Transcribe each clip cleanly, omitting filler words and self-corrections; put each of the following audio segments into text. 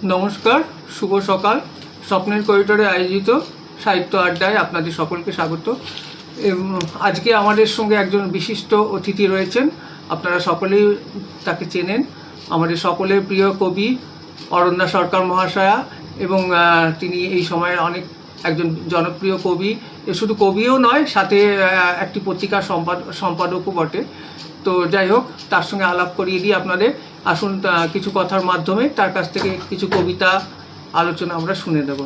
নমস্কার, শুভ সকাল। স্বপ্নের করিডোরে আয়োজিত সাহিত্য আড্ডায় আপনাদের সকলকে স্বাগত। আজকে আমাদের সঙ্গে একজন বিশিষ্ট অতিথি রয়েছেন, আপনারা সকলেই তাকে চেনেন। আমাদের সকলের প্রিয় কবি অরণ্যা সরকার মহাশয়া, এবং তিনি এই সময়ের অনেক একজন জনপ্রিয় কবি। শুধু কবিও নয়, সাথে একটি পত্রিকার সম্পাদকও বটে। তো যাই হোক, তার সঙ্গে আলাপ করিয়ে দিই আপনাদের। আসুন কিছু কথার মাধ্যমে তার কাছ থেকে কিছু কবিতা আলোচনা আমরা শুনে দেব।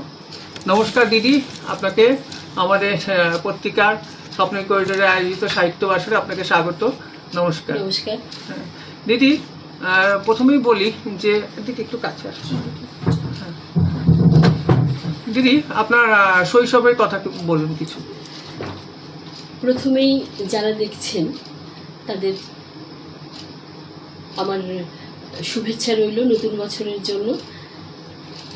নমস্কার দিদি, আপনাকে আমাদের পত্রিকার স্বপ্নের করিডোরে আয়োজিত সাহিত্য বাসরে আপনাকে স্বাগত। নমস্কার। নমস্কার দিদি, প্রথমেই বলি যে দিদি একটু কাছে আসুন। দিদি, আপনার শৈশবের কথা বলুন কিছু। প্রথমেই যারা দেখছেন তাদের আমার শুভেচ্ছা রইল নতুন বছরের জন্য।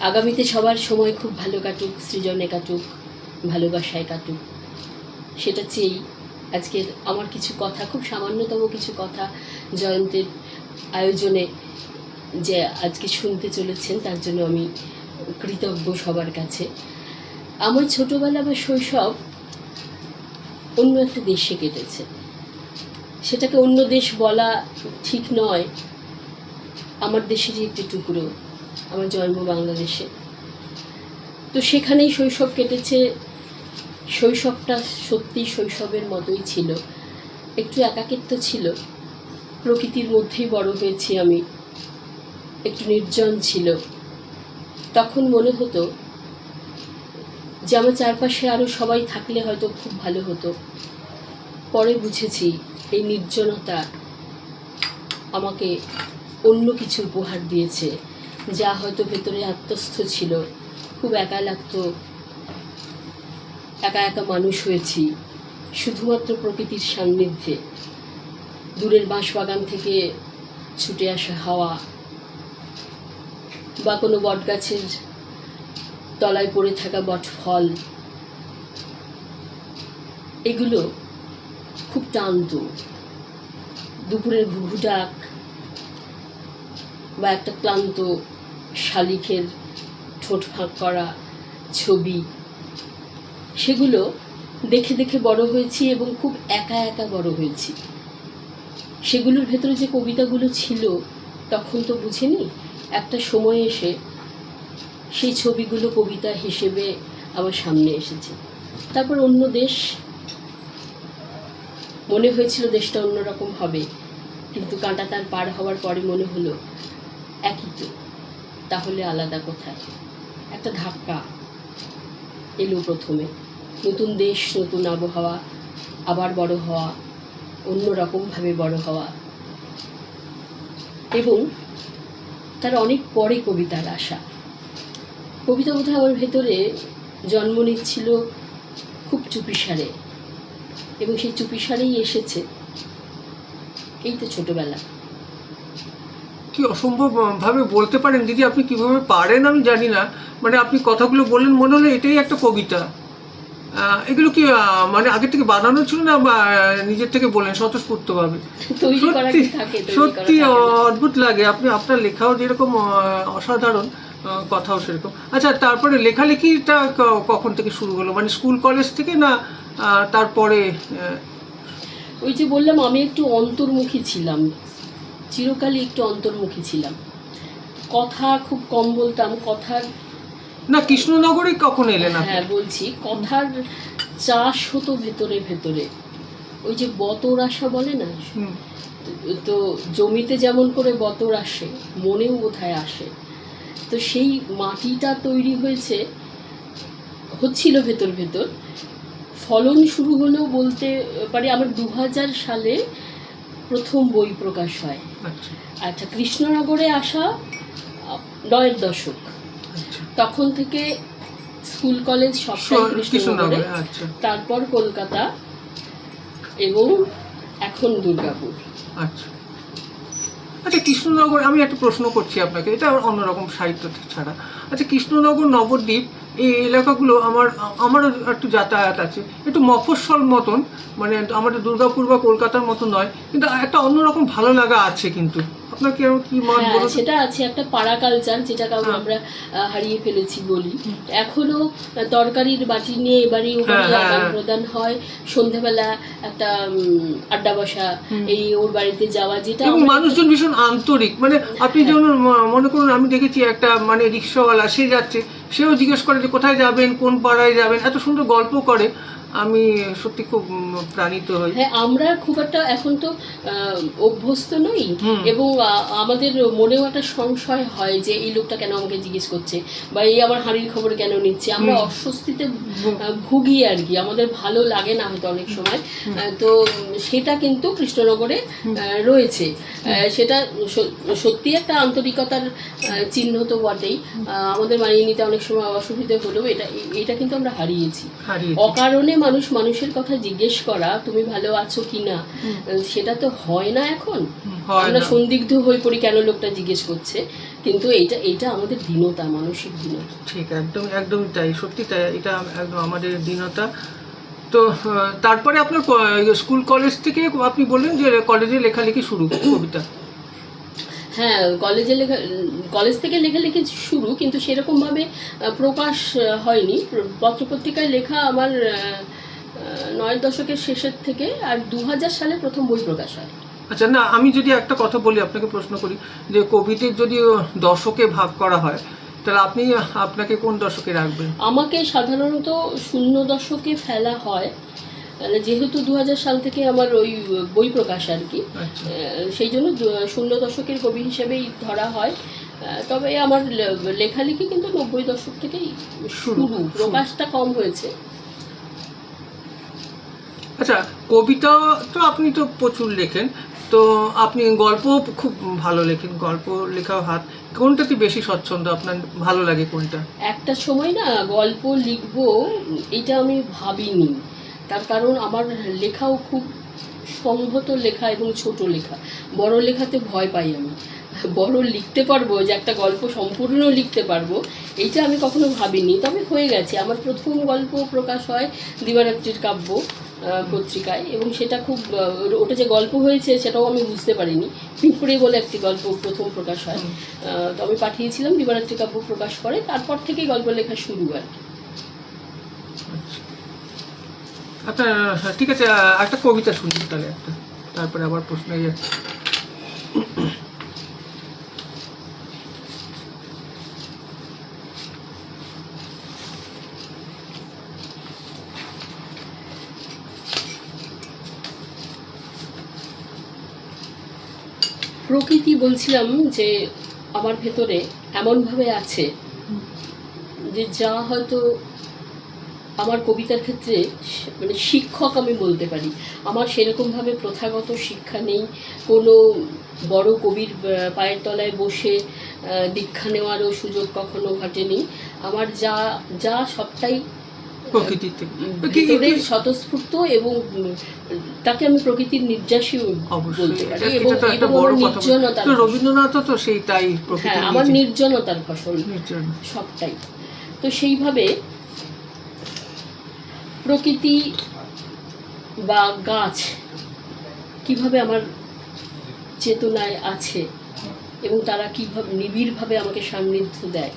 আগামীতে সবার সময় খুব ভালো কাটুক, সৃজনে কাটুক, ভালোবাসায় কাটুক, সেটা চেয়েই আজকের আমার কিছু কথা, খুব সামান্যতম কিছু কথা জয়ন্তীর আয়োজনে যে আজকে শুনতে চলেছেন তার জন্য আমি কৃতজ্ঞ সবার কাছে। আমার ছোটোবেলা বা শৈশব অন্য একটা দেশে কেটেছে। সেটাকে অন্য দেশ বলা ঠিক নয়, আমার দেশেরই একটি টুকরো, আমার জন্ম বাংলাদেশে। তো সেখানেই শৈশব কেটেছে। শৈশবটা সত্যি শৈশবের মতোই ছিল, একটু একাকিত্ব ছিল, প্রকৃতির মধ্যেই বড় হয়েছি আমি, একটু নির্জন ছিল। তখন মনে হতো যে আমার চারপাশে আরও সবাই থাকলে হয়তো খুব ভালো হতো। পরে বুঝেছি এই নির্জনতা আমাকে অন্য কিছু উপহার দিয়েছে, যা হয়তো ভেতরে আত্মস্থ ছিল, খুব একা লাগতো, একা একা মানুষ হয়েছি শুধুমাত্র প্রকৃতির সান্নিধ্যে। দূরের বাঁশবাগান থেকে ছুটে আসা হাওয়া বা কোনো বটগাছের তলায় পড়ে থাকা বটফল, এগুলো খুব টানতো। দুপুরের ঘুঘু ডাক বা একটা ক্লান্ত শালিখের ঠোঁট ফাঁক করা ছবি, সেগুলো দেখে দেখে বড় হয়েছি এবং খুব একা একা বড় হয়েছি। সেগুলোর ভেতরে যে কবিতাগুলো ছিল তখন তো বুঝিনি, একটা সময় এসে সেই ছবিগুলো কবিতা হিসেবে আমার সামনে এসেছে। তারপর অন্য দেশ, মনে হয়েছিল দেশটা অন্যরকম হবে, কিন্তু কাঁটা তার পার হওয়ার পরে মনে হলো একই তো, তাহলে আলাদা কোথায়। একটা ধাক্কা এলো প্রথমে, নতুন দেশ, নতুন আবহাওয়া, আবার বড় হওয়া, অন্যরকমভাবে বড় হওয়া, এবং তার অনেক পরে কবিতার আশা। কবিতা বোধহয় আমার ভেতরে জন্ম নিচ্ছিল খুব চুপিসারে, এবং সেই চুপিসারেই এসেছে এই তো ছোটবেলা। কি অসম্ভব ভাবে বলতে পারেন দিদি, আপনি কিভাবে পারেন আমি জানি না। মানে আপনি কথাগুলো বললেন, মনে হলো এটাই একটা কবিতা। এগুলো কি মানে আগে থেকে বানানো ছিল না, বা নিজের থেকে বলেন স্বতঃস্ফূর্তভাবে? সত্যি অদ্ভুত লাগে। আপনি আপনার লেখাও যেরকম অসাধারণ, কথাও সেরকম। আচ্ছা, তারপরে লেখালেখিটা কখন থেকে শুরু হলো? মানে স্কুল কলেজ থেকে না তারপরে? ওই যে বললাম, আমি একটু অন্তর্মুখী ছিলাম, চিরকালই একটু অন্তর্মুখী ছিলাম। কথা খুব কম বলতাম। কথার না, কৃষ্ণনগরে কখন এলেন? হ্যাঁ বলছি, কথার চাষ হতো ভেতরে ভেতরে। ওই যে বতর আসা বলে না, তো জমিতে যেমন করে বতর আসে, মনেও বোধহয় আসে। তো সেই মাটিটা তৈরি হচ্ছিল ভেতর ভেতর। ফলন শুরু হলেও বলতে পারি আমার 2000 সালে প্রথম বই প্রকাশ হয়। আচ্ছা, কৃষ্ণনগরে আসা 9-এর দশক। তখন থেকে স্কুল কলেজ সবটাই কৃষ্ণনগরে, তারপর কলকাতা এবং এখন দুর্গাপুর। আচ্ছা আচ্ছা, কৃষ্ণনগর, আমি একটা প্রশ্ন করছি আপনাকে, এটা অন্যরকম সাহিত্য ছাড়া। আচ্ছা, কৃষ্ণনগর, নবদ্বীপ, এই এলাকাগুলো আমারও একটু যাতায়াত আছে, একটু মফস্বল মতন, মানে আমাদের দুর্গাপুর বা কলকাতার মতো নয়, কিন্তু একটা অন্যরকম ভালো লাগা আছে। কিন্তু আপনার কি কি মত হ্যাঁ, বলুন? সেটা আছে একটা পাড়া কালচার, যেটাকে হ্যাঁ। আমরা হারিয়ে ফেলেছি বলি। এখনো তরকারির বাটি নিয়ে এবারে ওবারে হ্যাঁ, আদান হ্যাঁ। প্রদান হয়, সন্ধ্যাবেলা একটা আড্ডা বসা, এই ওর বাড়িতে যাওয়া, যেটা এবং আমরা- মানুষজন ভীষণ আন্তরিক, মানে আপনি হ্যাঁ। যেমন মনে করুন, আমি দেখেছি একটা মানে রিক্সাওয়ালা, সে যাচ্ছে, সেও জিজ্ঞেস করে যে কোথায় যাবেন, কোন পাড়ায় যাবেন, এত সুন্দর গল্প করে। আমি সত্যি খুব প্রাণিত হই। হ্যাঁ, আমরা খুব একটা এখন তো অভ্যস্ত নই, হুম। এবং আমাদের মনেও একটা সংশয় হয় যে এই লোকটা কেন আমাকে জিজ্ঞেস করছে, বা এই আমার হাঁড়ির খবর কেন নিচ্ছে। আমরা অস্বস্তিতে ভুগি আর কি, আমাদের ভালো লাগে না হয়তো অনেক সময়। তো সেটা কিন্তু কৃষ্ণনগরে রয়েছে। সেটা সত্যি একটা আন্তরিকতার চিহ্ন তো বটেই। আমাদের মানিয়ে নিতে অনেক সময় অসুবিধে হলেও এটা কিন্তু আমরা হারিয়েছি। হারিয়ে অকারণে মানুষের কথা জিজ্ঞেস করা, তুমি ভালো আছো কিনা, সেটা তো হয় না এখন। হয় আমরা না। সন্দিগ্ধ হয়ে পড়ি কেন লোকটা জিজ্ঞেস করছে, কিন্তু এটা আমাদের দীনতা, মানসিক দীনতা। ঠিক, একদম একদমই তাই, সত্যি তাই, এটা একদম আমাদের দীনতা। তো তারপরে আপনার স্কুল কলেজ থেকে আপনি বললেন যে কলেজে লেখালেখি শুরু, কবিতা। হ্যাঁ, কলেজ থেকে লেখালেখি শুরু, কিন্তু সেরকম ভাবে প্রকাশ হয়নি। পত্রপত্রিকায় লেখা আমার ৯ দশকের শেষের থেকে, আর 2000 সালে প্রথম বই প্রকাশ হয়। আচ্ছা, না আমি যদি একটা কথা বলি, আপনাকে প্রশ্ন করি, যে কবিদের যদি দশকে ভাগ করা হয়, তাহলে আপনাকে কোন দশকে রাখবেন? আমাকে সাধারণত 0 দশকে ফেলা হয়, যেহেতু 2000 সাল থেকে আমার ওই বই প্রকাশ আর কি। আচ্ছা। সেই জন্য 0 দশকের কবি হিসেবেই ধরা হয়। তবে আমার লেখালেখি কিন্তু 90 দশক থেকেই শুরু, প্রকাশটা কম হয়েছে। আচ্ছা, কবিতা তো আপনি তো প্রচুর লেখেন, তো আপনি গল্প খুব ভালো লেখেন, গল্প লেখাও হাত, কোনটাতে বেশি স্বচ্ছন্দ, আপনার ভালো লাগে কোনটা? একটা সময় না গল্প লিখবো এটা আমি ভাবিনি, তার কারণ আমার লেখাও খুব সংহত লেখা এবং ছোট লেখা। বড় লেখাতে ভয় পাই আমি। বড় লিখতে পারবো, যে একটা গল্প সম্পূর্ণ লিখতে পারবো, এইটা আমি কখনো ভাবিনি। তবে হয়ে গেছে, আমার প্রথম গল্প প্রকাশ হয় দিবারাত্রির কাব্য পত্রিকায়, এবং সেটা খুব ওটা যে গল্প হয়েছে সেটাও আমি বুঝতে পারিনি। পিঁপড়ে বলে একটি গল্প প্রথম প্রকাশ হয়, তো আমি পাঠিয়েছিলাম, দিবারাত্রি কাব্য প্রকাশ করে, তারপর থেকেই গল্প লেখা শুরু আর কি। আচ্ছা, ঠিক আছে, একটা কবিতা শুনি তাহলে একটা, তারপরে আবার প্রশ্ন যাচ্ছে। প্রকৃতি বলছিলাম যে আমার ভেতরে এমনভাবে আছে যে যা হয়তো আমার কবিতার ক্ষেত্রে মানে শিক্ষক আমি বলতে পারি। আমার সেরকমভাবে প্রথাগত শিক্ষা নেই, কোনো বড় কবির পায়ের তলায় বসে দীক্ষা নেওয়ারও সুযোগ কখনো ঘটেনি। আমার যা যা সবটাই প্রকৃতির থেকে ভেতরে স্বতঃস্ফূর্ত, এবং তাকে আমি প্রকৃতির নির্যাসী বলতে পারি, এবং এটা তো একটা বড় কথা। নির্জনতার, তো রবীন্দ্রনাথও তো সেই তাই, হ্যাঁ, প্রকৃতি আমার নির্জনতার ফসল নির্জন। সবটাই। তো সেইভাবে প্রকৃতি বা গাছ কিভাবে আমার চেতনায় আছে, এবং তারা কিভাবে নিবিড়ভাবে আমাকে সান্নিধ্য দেয়,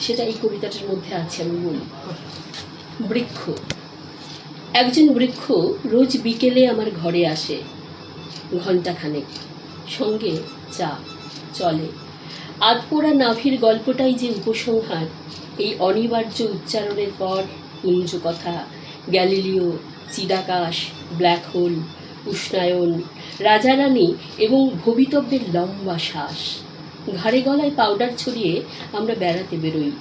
সেটা এই কবিতাটার মধ্যে আছে। আমি বলি, বৃক্ষ। একজন বৃক্ষ রোজ বিকেলে আমার ঘরে আসে, ঘণ্টাখানেক, সঙ্গে চা চলে। আধপোড়া নাভির গল্পটাই যে উপসংহার, এই অনিবার্য উচ্চারণের পর কুঞ্জ কথা, গ্যালিলিও, চিদাকাশ, ব্ল্যাক হোল, উষ্ণায়ন, রাজারানী এবং ভবিতব্যের লম্বা শ্বাস। ঘাড়ে গলায় পাউডার ছড়িয়ে আমরা বেড়াতে বেরোই,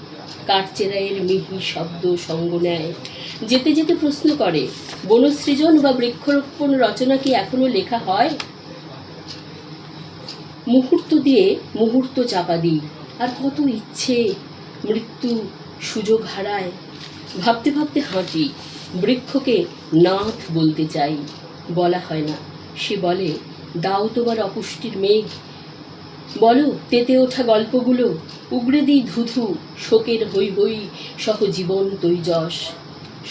কাঠচেরাইয়ের মিহি শব্দ সঙ্গ নেয়। যেতে যেতে প্রশ্ন করে, বনসৃজন বা বৃক্ষরোপণ রচনা কি এখনো লেখা হয়? মুহূর্ত দিয়ে মুহূর্ত চাপা দিই, আর কত ইচ্ছে, মৃত্যু সুযোগ হারায়। ভাবতে ভাবতে হাঁটি, বৃক্ষকে নাথ বলতে চাই, বলা হয় না। সে বলে, দাও তোমার অপুষ্টির মেঘ, বলো তেতে ওঠা গল্পগুলো, উগড়ে দিই ধুধু শোকের হই হই সহ জীবন তৈজস।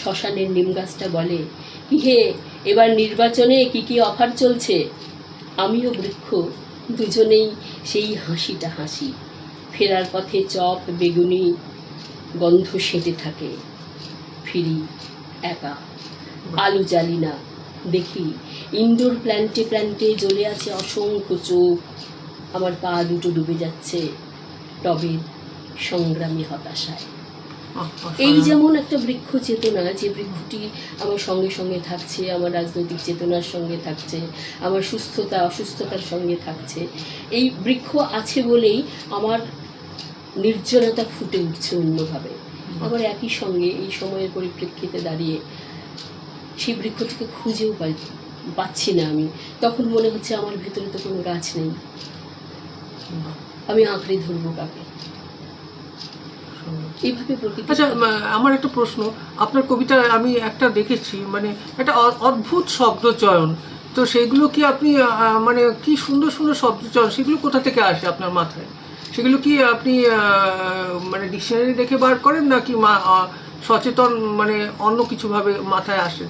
শ্মশানের নিমগাছটা বলে, কি হে, এবার নির্বাচনে কি কি অফার চলছে? আমিও বৃক্ষ, দুজনেই সেই হাসিটা হাসি। ফেরার পথে চপ বেগুনি গন্ধ সেঁটে থাকে, ফিরি একা, আলো জ্বালি না, দেখি ইনডোর প্ল্যান্টে প্ল্যান্টে জ্বলে আছে অসংখ্য চোখ। আমার পা দুটো ডুবে যাচ্ছে টবের সংগ্রামী হতাশায়। এই যেমন একটা বৃক্ষ চেতনা, যে বৃক্ষটি আমার সঙ্গে সঙ্গে থাকছে, আমার রাজনৈতিক চেতনার সঙ্গে থাকছে, আমার সুস্থতা অসুস্থতার সঙ্গে থাকছে। এই বৃক্ষ আছে বলেই আমার নির্জনতা ফুটে উঠছে অন্যভাবে। আবার একই সঙ্গে এই সময়ের পরিপ্রেক্ষিতে দাঁড়িয়ে সেই বৃক্ষটিকে খুঁজেও পাচ্ছি না আমি। তখন মনে হচ্ছে আমার ভেতরে তো কোনো গাছ নেই, আমি আঁকড়ে ধরবো কাকে? এইভাবে প্রকৃতি। আচ্ছা, আমার একটা প্রশ্ন, আপনার কবিতায় আমি একটা দেখেছি, মানে একটা অদ্ভুত শব্দ চয়ন, তো সেগুলো কি আপনি মানে কি সুন্দর সুন্দর শব্দ চয়ন, সেগুলো কোথা থেকে আসে আপনার মাথায়? সেগুলো কি আপনি মানে ডিকশনারি দেখে বার করেন, নাকি সচেতন মানে অন্য কিছুভাবে মাথায় আসে?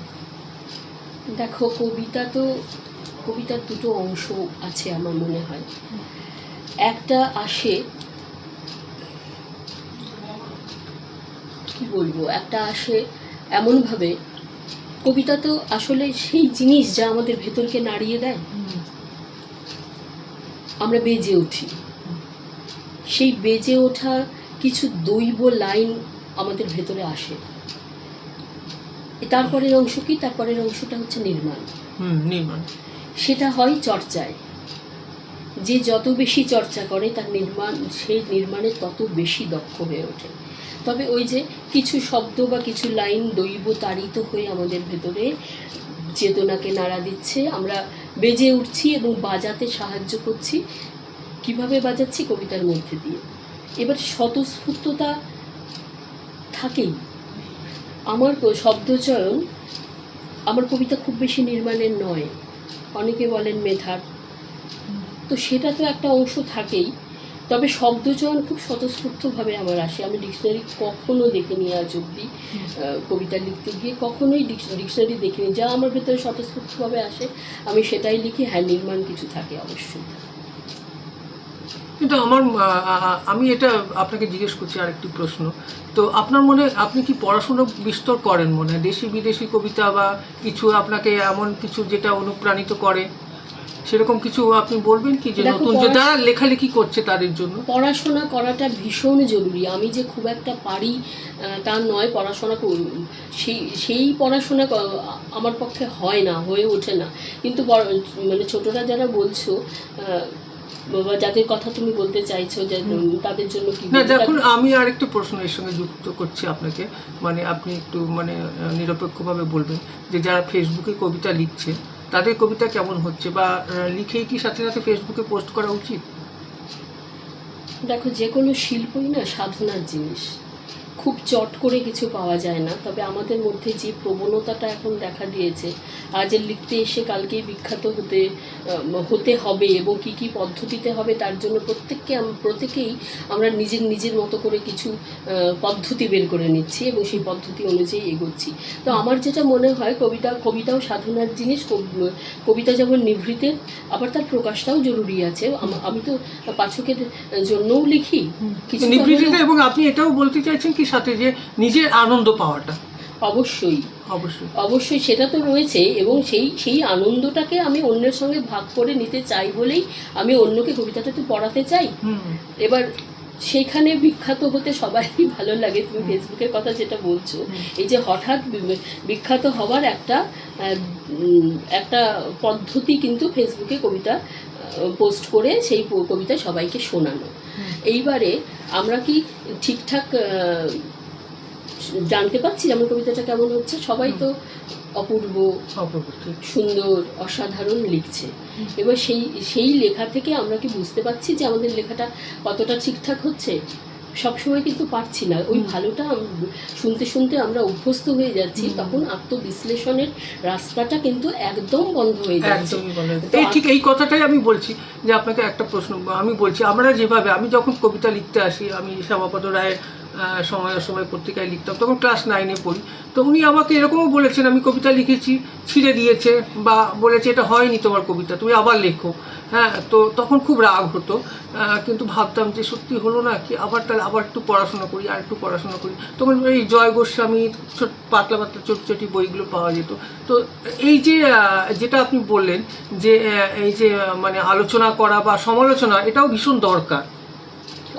দেখো, কবিতার দুটো অংশ আছে আমার মনে হয়। একটা আসে, কি বলবো, একটা আসে এমনভাবে, কবিতা তো আসলে সেই জিনিস যা আমাদের ভেতরকে নাড়িয়ে দেয়, আমরা বেজে উঠি। সেই বেজে ওঠা কিছু দৈব লাইন আমাদের ভেতরে আসে। তারপরের অংশ কি? তারপরের অংশটা হচ্ছে নির্মাণ। নির্মাণ। সেটা হয় চর্চায়। যে যত বেশি চর্চা করে তার সেই নির্মাণে তত বেশি দক্ষ হয়ে ওঠে। তবে ওই যে কিছু শব্দ বা কিছু লাইন দৈব তাড়িত হয়ে আমাদের ভেতরে চেতনাকে নাড়া দিচ্ছে, আমরা বেজে উঠছি এবং বাজাতে সাহায্য করছি। কিভাবে বাজাচ্ছি? কবিতার মধ্যে দিয়ে। এবার স্বতঃস্ফূর্ততা থাকেই। আমার শব্দচয়ন, আমার কবিতা খুব বেশি নির্মাণের নয়, অনেকে বলেন মেধার, তো সেটা তো একটা অংশ থাকেই। তবে শব্দচয়ন খুব স্বতঃস্ফূর্তভাবে আমার আসে। আমি ডিকশনারি কখনো দেখিনি আজ অবধি, কবিতা লিখতে গিয়ে কখনোই ডিকশনারি দেখিনি। যা আমার ভেতরে স্বতঃস্ফূর্তভাবে আসে আমি সেটাই লিখি। হ্যাঁ, নির্মাণ কিছু থাকে অবশ্যই। কিন্তু আমি এটা আপনাকে জিজ্ঞেস করছি আরেকটি প্রশ্ন, তো আপনার মনে আপনি কি পড়াশোনা বিস্তর করেন, মনে হয় দেশি বিদেশি কবিতা বা কিছু আপনাকে এমন কিছু যেটা অনুপ্রাণিত করে, সেরকম কিছু আপনি বলবেন কি, যে নতুন যে যারা লেখালেখি করছে তাদের জন্য? পড়াশোনা করাটা ভীষণ জরুরি। আমি যে খুব একটা পারি তা নয়, পড়াশোনা সেই পড়াশোনা আমার পক্ষে হয় না, হয়ে ওঠে না। কিন্তু মানে ছোটরা যারা বলছো বা যাদের কথা তুমি বলতে চাইছো, যে তাদের জন্য কি না, যখন আমি আরেকটা প্রশ্ন এর সঙ্গে যুক্ত করছি আপনাকে, মানে আপনি একটু মানে নিরপেক্ষভাবে বলবেন, যে যারা ফেসবুকে কবিতা লিখছে তাদের কবিতা কেমন হচ্ছে, বা লিখেই কি সাথে সাথে ফেসবুকে পোস্ট করা উচিত? দেখো, যে কোনো শিল্পই না সাধনার জিনিস, খুব চট করে কিছু পাওয়া যায় না। তবে আমাদের মধ্যে যে প্রবণতাটা এখন দেখা দিয়েছে, আজের লিখতে এসে কালকেই বিখ্যাত হতে হবে এবং কি কি পদ্ধতিতে হবে, তার জন্য প্রত্যেকেই আমরা নিজের মতো করে কিছু পদ্ধতি বের করে নিচ্ছি এবং সেই পদ্ধতি অনুযায়ী এগোচ্ছি। তো আমার যেটা মনে হয়, কবিতাও সাধনার জিনিস। কবিতা যেমন নিভৃতের, আবার তার প্রকাশটাও জরুরি আছে। আমি তো পাঠকের জন্যও লিখি কিছু নিভৃতে, এবং আপনি এটাও বলতে চাইছেন কি সাথে, যে নিজের আনন্দ পাওয়াটা? অবশ্যই অবশ্যই অবশ্যই সেটা তো রয়েছে, এবং সেই আনন্দটাকে আমি অন্যের সঙ্গে ভাগ করে নিতে চাই বলেই আমি অন্যকে কবিতাটাতে পড়াতে চাই। এবার সেখানে বিখ্যাত হতে সবারই ভালো লাগে। তুমি ফেসবুকের কথা যেটা বলছো, এই যে হঠাৎ বিখ্যাত হওয়ার একটা পদ্ধতি কিন্তু ফেসবুকে কবিতা পোস্ট করে সেই কবিতা সবাইকে শোনানো। এইবারে আমরা কি ঠিকঠাক জানতে পারছি আমার কবিতাটা কেমন হচ্ছে? সবাই তো অপূর্ব, সুন্দর, অসাধারণ লিখছে। এবার সেই লেখা থেকে আমরা কি বুঝতে পারছি যে আমাদের লেখাটা কতটা ঠিকঠাক হচ্ছে? সবসময় কিন্তু পারছি না। ওই ভালোটা শুনতে শুনতে আমরা অভ্যস্ত হয়ে যাচ্ছি, তখন আত্মবিশ্লেষণের রাস্তাটা কিন্তু একদম বন্ধ হয়ে যাচ্ছে। ঠিক এই কথাটাই আমি বলছি, যে আপনাকে একটা প্রশ্ন আমি বলছি, আমরা যেভাবে, আমি যখন কবিতা লিখতে আসি, আমি শ্যামাপদ রায়ের সময় অসময় পত্রিকায় লিখতাম, তখন ক্লাস 9-এ পড়ি। তো উনি আমাকে এরকমও বলেছেন, আমি কবিতা লিখেছি, ছিঁড়ে দিয়েছে বা বলেছে এটা হয়নি তোমার কবিতা, তুমি আবার লেখো। হ্যাঁ, তো তখন খুব রাগ হতো, কিন্তু ভাবতাম যে সত্যি হলো না কি, তাহলে আবার একটু পড়াশোনা করি, আর একটু পড়াশোনা করি। তখন এই জয় গোস্বামী পাতলা পাতলা ছোট ছোটি বইগুলো পাওয়া যেত। তো এই যে যেটা আপনি বললেন যে এই যে মানে আলোচনা করা বা সমালোচনা, এটাও ভীষণ দরকার।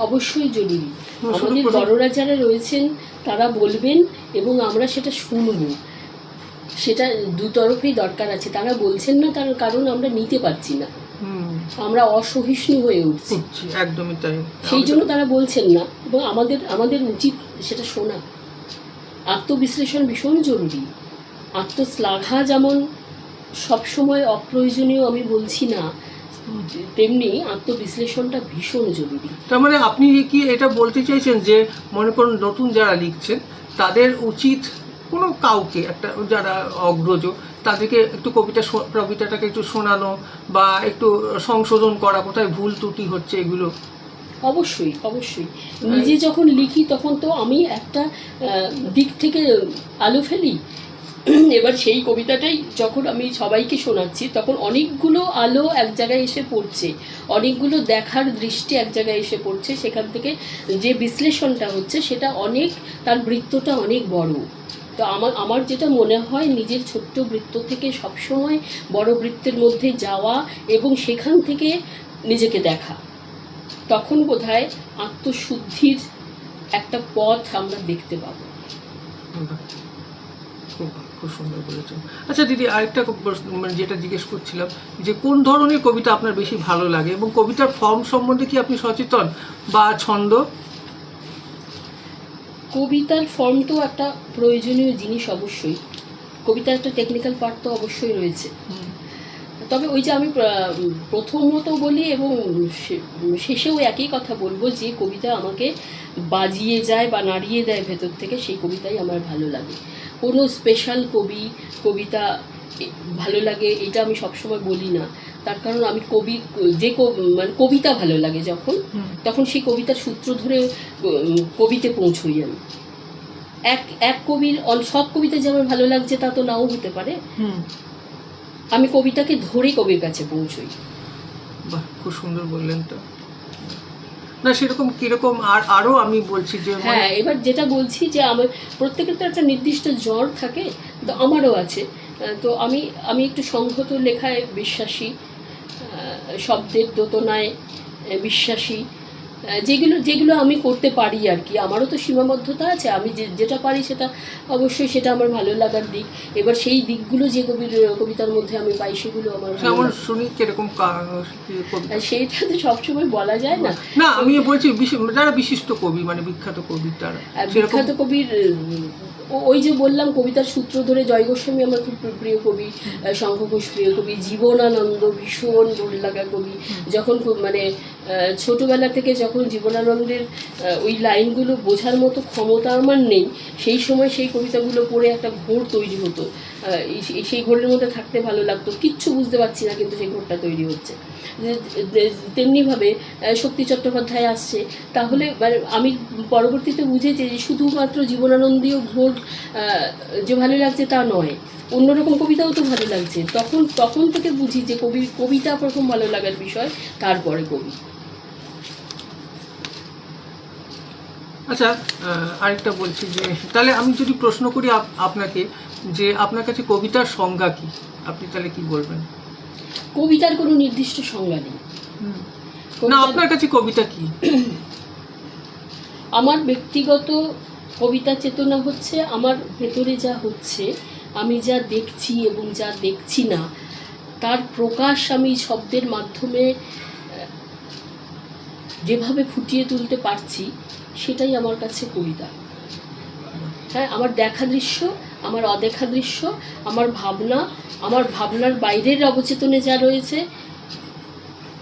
অবশ্যই জরুরি। শুধু আমাদের বড়রা যারা রয়েছেন তারা বলবেন এবং আমরা সেটা শুনব, সেটা দুতরফেই দরকার আছে। তারা বলছেন না তার কারণ আমরা নিতে পারছি না, আমরা অসহিষ্ণু হয়ে উঠছি, একদমই তাই। সেই জন্য তারা বলছেন না, এবং আমাদের আমাদের উচিত সেটা শোনা। আত্মবিশ্লেষণ ভীষণ জরুরি। আত্মশ্লাঘা যেমন সবসময় অপ্রয়োজনীয় আমি বলছি না, তেমনি আত্মবিশ্লেষণটা ভীষণ জরুরি। তার মানে আপনি কি এটা বলতে চাইছেন যে মনে করুন নতুন যারা লিখছেন তাদের উচিত কোনো কাউকে একটা, যারা অগ্রজ তাদেরকে একটু কবিতাটাকে একটু শোনানো বা একটু সংশোধন করা, কোথায় ভুল ত্রুটি হচ্ছে এগুলো? অবশ্যই অবশ্যই। নিজে যখন লিখি তখন তো আমি একটা দিক থেকে আলো ফেলি, এবার সেই কবিতাটাই যখন আমি সবাইকে শোনাচ্ছি তখন অনেকগুলো আলো এক জায়গায় এসে পড়ছে, অনেকগুলো দেখার দৃষ্টি এক জায়গায় এসে পড়ছে, সেখান থেকে যে বিশ্লেষণটা হচ্ছে সেটা অনেক, তার বৃত্তটা অনেক বড়। তো আমার যেটা মনে হয়, নিজের ছোট্ট বৃত্ত থেকে সবসময় বড় বৃত্তের মধ্যে যাওয়া এবং সেখান থেকে নিজেকে দেখা, তখন বোধহয় আত্মশুদ্ধির একটা পথ আমরা দেখতে পাবো। খুব সুন্দর বলেছেন। আচ্ছা দিদি, আরেকটা মানে যেটা জিজ্ঞেস করছিলাম যে কোন ধরনের কবিতা আপনার বেশি ভালো লাগে এবং কবিতার ফর্ম সম্বন্ধে কি আপনি সচেতন, বা ছন্দ? কবিতার ফর্ম তো একটা প্রয়োজনীয় জিনিস, অবশ্যই কবিতার একটা টেকনিক্যাল পার্ট তো অবশ্যই রয়েছে। তবে ওই যে আমি প্রথমত বলি এবং শেষেও একই কথা বলবো, যে কবিতা আমাকে বাজিয়ে যায় বা নাড়িয়ে দেয় ভেতর থেকে, সেই কবিতাই আমার ভালো লাগে। কোনো স্পেশাল কবিতা ভালো লাগে এটা আমি সবসময় বলি না, তার কারণ আমি মানে কবিতা ভালো লাগে যখন, তখন সেই কবিতার সূত্র ধরে কবিতে পৌঁছই আমি। এক কবির সব কবিতা যে আমার ভালো লাগছে তা তো নাও হতে পারে, আমি কবিতাকে ধরে কবির কাছে পৌঁছই। বাহ, খুব সুন্দর বললেন। তো না সেরকম কিরকম আরো আমি বলছি যে হ্যাঁ, এবার যেটা বলছি যে আমার প্রত্যেকের তো একটা নির্দিষ্ট জ্বর থাকে, তো আমারও আছে। তো আমি একটু সংহত লেখায় বিশ্বাসী, শব্দের দোতনায় বিশ্বাসী, যেগুলো আমি করতে পারি আর কি। আমারও তো সীমাবদ্ধতা আছে, আমি যেটা পারি সেটা অবশ্যই সেটা আমার ভালো লাগার দিক। এবার সেই দিকগুলো যে কবিতার মধ্যে আমি পাই সেগুলো আমার শুনি কিরকম, সেইটা তো সবসময় বলা যায় না। না আমি বলছি যারা বিশিষ্ট কবি, মানে বিখ্যাত কবি, তারা বিখ্যাত কবির ওই যে বললাম কবিতার সূত্র ধরে জয় গোস্বামী আমার খুব প্রিয় কবি, শঙ্খ ঘোষ প্রিয় কবি, জীবনানন্দ ভীষণ দূর লাগা কবি। যখন মানে ছোটবেলা থেকে যখন জীবনানন্দের ওই লাইনগুলো বোঝার মতো ক্ষমতা আমার নেই, সেই সময় সেই কবিতাগুলো পড়ে একটা ঘোর তৈরি হতো, সেই ঘোরের মধ্যে থাকতে ভালো লাগতো, কিচ্ছু বুঝতে পারছি না কিন্তু সেই ঘোরটা তৈরি হচ্ছে। তেমনিভাবে শক্তি চট্টোপাধ্যায় আসছে, তাহলে মানে আমি পরবর্তীতে বুঝেছি যে শুধুমাত্র জীবনানন্দীয় ঘোর যে ভালো লাগছে তা নয়, অন্যরকম কবিতাও তো ভালো লাগছে। তখন থেকে বুঝি যে কবিতা প্রথম ভালো লাগার বিষয়, তারপরে কবি। আচ্ছা, আরেকটা বলছি যে তাহলে আমি যদি প্রশ্ন করি আপনাকে যে আপনার কাছে কবিতার সংজ্ঞা কি, আপনি তাহলে কি বলবেন? কবিতার কোনো নির্দিষ্ট সংজ্ঞা নেই। না, আপনার কাছে কবিতা কি? আমার ব্যক্তিগত কবিতা চেতনা হচ্ছে আমার ভেতরে যা হচ্ছে, আমি যা দেখছি এবং যা দেখছি না, তার প্রকাশ আমি শব্দের মাধ্যমে যেভাবে ফুটিয়ে তুলতে পারছি, সেটাই আমার কাছে কবিতা। হ্যাঁ, আমার দেখা দৃশ্য, আমার অদেখা দৃশ্য, আমার ভাবনা, আমার ভাবনার বাইরের অবচেতনে যা রয়েছে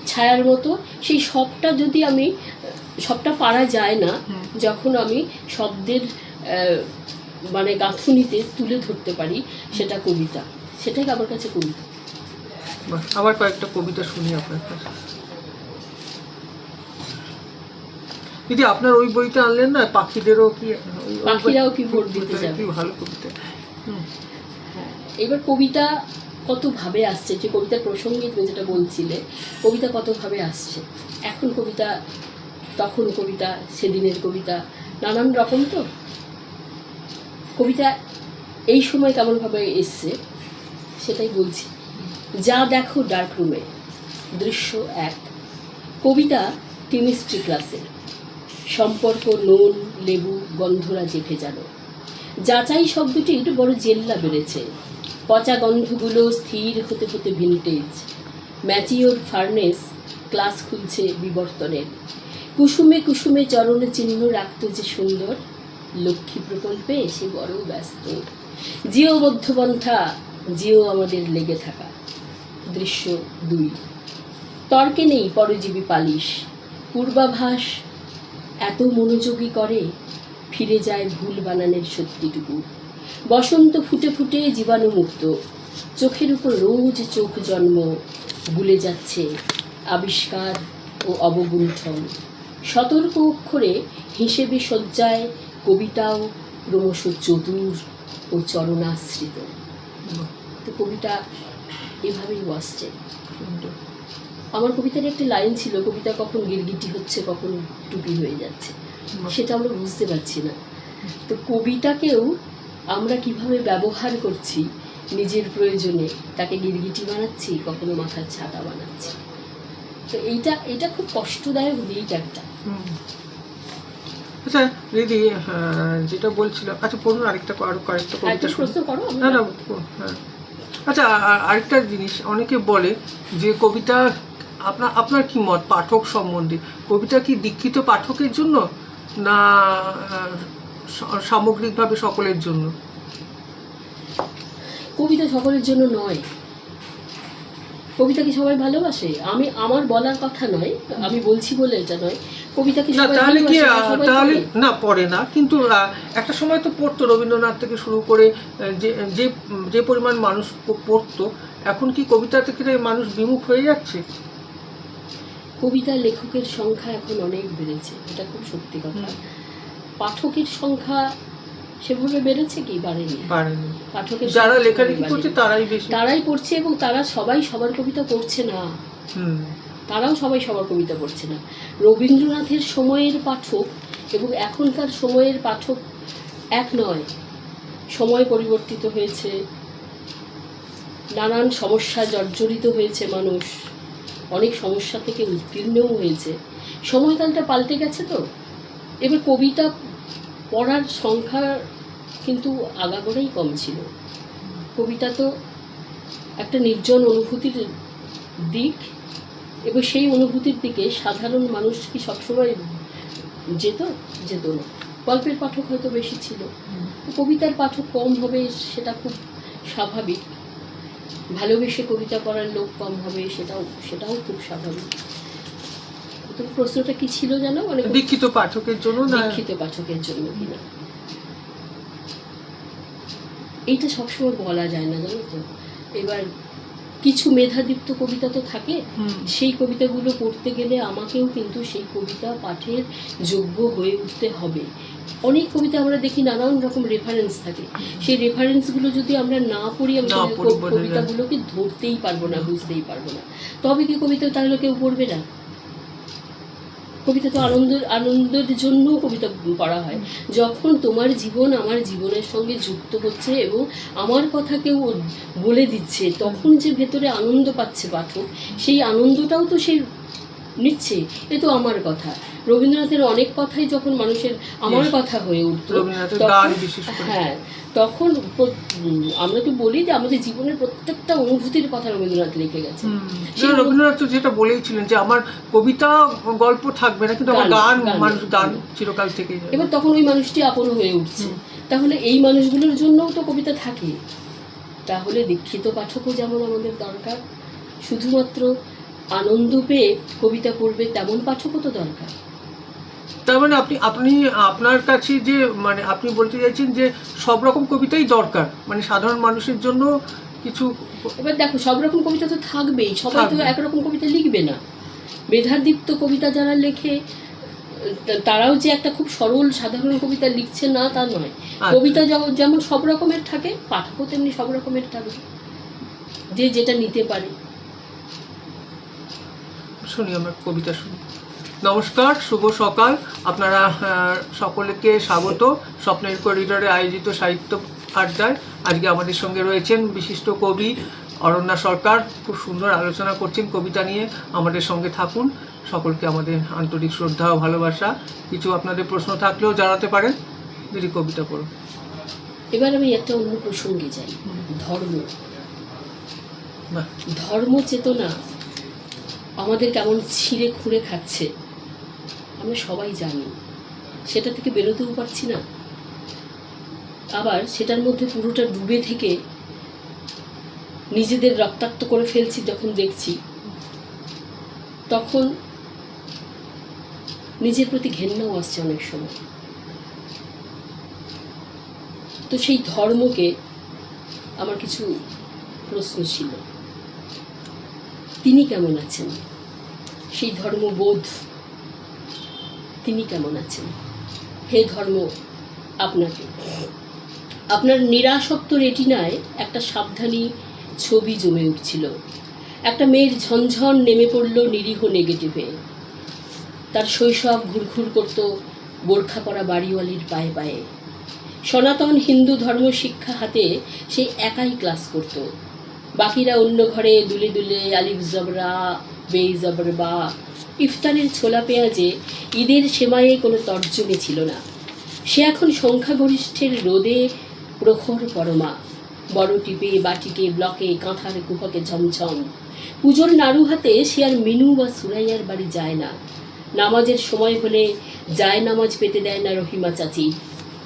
ছায়ার মতো, সেই সবটা যদি আমি, সবটা পারা যায় না যখন আমি শব্দের মানে গাঁথুনিতে তুলে ধরতে পারি, সেটা কবিতা, সেটাই আমার কাছে কবিতা। আবার কয়েকটা কবিতা শুনি আপনার কাছে। দিদি আপনার ওই বইটা আনলেন না, পাখিদেরও কি পাখিরাও কি ভোট দিতে যাবে। কি ভালো কবিতা। হ্যাঁ, এবার কবিতা কতভাবে আসছে, যে কবিতার প্রসঙ্গে তুমি যেটা বলছিলে, কবিতা কতভাবে আসছে। এখন কবিতা, তখন কবিতা, সেদিনের কবিতা, নানান রকম। তো কবিতা এই সময় কেমনভাবে এসছে সেটাই বলছি। যা দেখো ডার্ক রুমে, দৃশ্য 1। কবিতা কেমিস্ট্রি ক্লাসে, সম্পর্ক নুন লেবু গন্ধরাজে ভেজানো। যাচাই শব্দটির বড় জেল্লা বেড়েছে, পচা গন্ধগুলো স্থির হতে হতে ভিনটেজ। ম্যাচিওর ফার্নেস, ক্লাস খুলছে বিবর্তনের। কুসুমে কুসুমে চরণ চিহ্ন রাখত যে সুন্দর, লক্ষ্মী প্রকল্পে সে বড় ব্যস্ত। জিও মধ্যপন্থা, জিও আমাদের লেগে থাকা। দৃশ্য 2। তর্কে নেই পরজীবী পালিশ, পূর্বাভাস এত মনোযোগী করে ফিরে যায় ভুল বানানের সত্যিটুকু। বসন্ত ফুটে ফুটে জীবাণুমুক্ত, চোখের উপর রোজ চোখ জন্ম, ভুলে যাচ্ছে আবিষ্কার ও অবগুণ্ঠন। সতর্ক অক্ষরে হিসেবে সজ্জায় কবিতাও ক্রমশ চতুর ও চরণাশ্রিত। তো কবিতা এভাবেই আসছে। আমার কবিতার একটি লাইন ছিল, কবিতা কখন গিরগিটি হচ্ছে কখন টুপি হয়ে যাচ্ছে, সেটা আমরা বুঝতে পারছি না। তো কবিতাকেও আমরা কিভাবে ব্যবহার করছি নিজের প্রয়োজনে, তাকে গিরগিটি বানাচ্ছি, কখনো মাথার ছাতা বানাচ্ছি। তো এইটা খুব কষ্টদায়ক দিক একটা। আচ্ছা দিদি, যেটা বলছিলাম, আচ্ছা পড়ুন আরেকটা, আরো কয়েকটা কবিতা প্রশ্ন করো। না না, হ্যাঁ। আচ্ছা আরেকটা জিনিস, অনেকে বলে যে কবিতা, আপনার কি মত পাঠক সম্বন্ধে? কবিতা কি দীক্ষিত পাঠকের জন্য না সামগ্রিকভাবে সকলের জন্য? কবিতা সকলের জন্য নয়। কবিতা কি সবাই ভালোবাসে? আমার বলার কথা নয়, আমি বলছি বলে এটা নয়। কবিতা কি সবাই তাহলে কি ভালোবাসে? তাহলে না, পড়ে না, কিন্তু একটা সময় তো পড়তো, রবীন্দ্রনাথ থেকে শুরু করে যে যে পরিমাণ মানুষ পড়তো, এখন কি কবিতা থেকে মানুষ বিমুখ হয়ে যাচ্ছে? কবিতার লেখকের সংখ্যা এখন অনেক বেড়েছে, এটা খুব সত্যি কথা। পাঠকের সংখ্যা সেভাবে বেড়েছে কি? বাড়েনি। পাঠকের যারা লেখালেখি করছে তারাই পড়ছে, এবং তারা সবাই সবার কবিতা পড়ছে না। তারাও সবাই সবার কবিতা পড়ছে না। রবীন্দ্রনাথের সময়ের পাঠক এবং এখনকার সময়ের পাঠক এক নয়। সময় পরিবর্তিত হয়েছে, নানান সমস্যা জর্জরিত হয়েছে মানুষ, অনেক সমস্যা থেকে উত্তীর্ণও হয়েছে। সময়কালটা পাল্টে গেছে। তো এবার কবিতা পড়ার সংখ্যা কিন্তু আগাগোড়াই কম ছিল। কবিতা তো একটা নির্জন অনুভূতির দিক, এবং সেই অনুভূতির দিকে সাধারণ মানুষ কি সবসময় যেত না। গল্পের পাঠক হয়তো বেশি ছিল, কবিতার পাঠক কম হবে, সেটা খুব স্বাভাবিক। ভালোবেসে কবিতা পড়ার লোক কম হবে, সেটাও খুব স্বাভাবিক। তো প্রশ্নটা কি ছিল জানো? মানে দীক্ষিত পাঠকের জন্য না দীক্ষিত পাঠকের জন্য কিনা, এইটা সবসময় বলা যায় না, জানো তো। এবার কিছু মেধাদীপ্ত কবিতা তো থাকে, সেই কবিতাগুলো পড়তে গেলে আমাকেও কিন্তু সেই কবিতা পাঠের যোগ্য হয়ে উঠতে হবে। অনেক কবিতা আমরা দেখি নানান রকম রেফারেন্স থাকে, সেই রেফারেন্সগুলো যদি আমরা না পড়ি, আমরা কবিতাগুলোকে ধরতেই পারবো না, বুঝতেই পারবো না। তবে কি কবিতা তাহলে কেউ পড়বে না? কবিতা তো আনন্দের জন্য কবিতা পড়া হয়। যখন তোমার জীবন আমার জীবনের সঙ্গে যুক্ত হচ্ছে এবং আমার কথা কেউ বলে দিচ্ছে, তখন যে ভেতরে আনন্দ পাচ্ছে পাঠক, সেই আনন্দটাও তো সে নিচ্ছে। এ তো আমার কথা। রবীন্দ্রনাথের অনেক কথাই যখন মানুষের আমার কথা হয়ে উঠত, হ্যাঁ, তখন আমরা তো বলি যে আমাদের জীবনের প্রত্যেকটা অনুভূতির কথা রবীন্দ্রনাথ লিখে গেছে। রবীন্দ্রনাথ তো যেটা বলেইছিলেন যে আমার কবিতা গল্প থাকবে না, কিন্তু আমার গান, মানুষ গান চিরকাল থেকে। এবার তখন ওই মানুষটি আপন হয়ে উঠছে। তাহলে এই মানুষগুলোর জন্যও তো কবিতা থাকে। তাহলে দীক্ষিত পাঠকও যেমন আমাদের দরকার, শুধুমাত্র আনন্দ পেয়ে কবিতা পড়বে তেমন পাঠকও তো দরকার। তার মানে আপনি আপনার কাছে যে, মানে আপনি বলতে চাইছেন যে সব রকম কবিতাই দরকার, মানে সাধারণ মানুষের জন্য কিছু। এবার দেখো, সব রকম কবিতা তো থাকবেই, সবাই তো একরকম কবিতা লিখবে না। মেধাদীপ্ত কবিতা যারা লেখে তারাও যে একটা খুব সরল সাধারণ কবিতা লিখছে না তা নয়। কবিতা যেমন সব রকমের থাকে, পাঠকও তেমনি সব রকমের থাকে, যে যেটা নিতে পারে। শুনি, আমরা কবিতা শুনি। নমস্কার, শুভ সকাল। আপনারা সকলকে স্বাগত স্বপ্নের করিডোরে আয়োজিত সাহিত্য আড্ডায়। আজকে আমাদের সঙ্গে রয়েছেন বিশিষ্ট কবি অরণ্যা সরকার। খুব সুন্দর আলোচনা করছেন কবিতা নিয়ে। আমাদের সঙ্গে থাকুন। সকলকে আমাদের আন্তরিক শ্রদ্ধা ও ভালোবাসা। কিছু আপনাদের প্রশ্ন থাকলেও জানাতে পারেন। যদি কবিতা পড়ুন। এবার আমি একটা অন্য প্রসঙ্গে যাই। ধর্ম, বাহ, ধর্ম চেতনা আমাদের কেমন ছিঁড়ে খুঁড়ে খাচ্ছে আমরা সবাই জানি, সেটা থেকে বেরোতেও পারছি না। আবার সেটার মধ্যে পুরোটা ডুবে থেকে নিজেদের রক্তাক্ত করে ফেলছি যখন দেখছি, তখন নিজের প্রতি ঘেন্নাও আসছে অনেক সময়। তো সেই ধর্মকে আমার কিছু প্রশ্ন ছিল। তিনি কেমন আছেন? সেই ধর্মবোধ তিনি কেমন আছেন? হে ধর্ম, আপনাকে, আপনার নিরাসক্ত রেটিনায় একটা সাবধানী ছবি জমে উঠছিল। একটা মেয়ের ঝনঝন নেমে পড়ল নিরীহ নেগেটিভে। তার শৈশব ঘুরঘুর করত বোরখা পরা বাড়িওয়ালির পায়ে পায়ে। সনাতন হিন্দু ধর্ম শিক্ষা হাতে সে একাই ক্লাস করত। বাকিরা অন্য ঘরে দুলে দুলে আলিফ জবরা বে জবর বা। ইফতারের ছোলা পেঁয়াজে ঈদের সেমাইয়ে কোনো তর্জমে ছিল না। সে এখন সংখ্যাগরিষ্ঠের রোদে প্রখর পরমা। বড় টিপে বাটিকে ব্লকে কাঁথার কুহকে ঝমঝম। পুজোর নাড়ু হাতে সে আর মিনু বা সুরাইয়ার বাড়ি যায় না। নামাজের সময় হলে যায় নামাজ পেতে দেয় না রহিমা চাচি।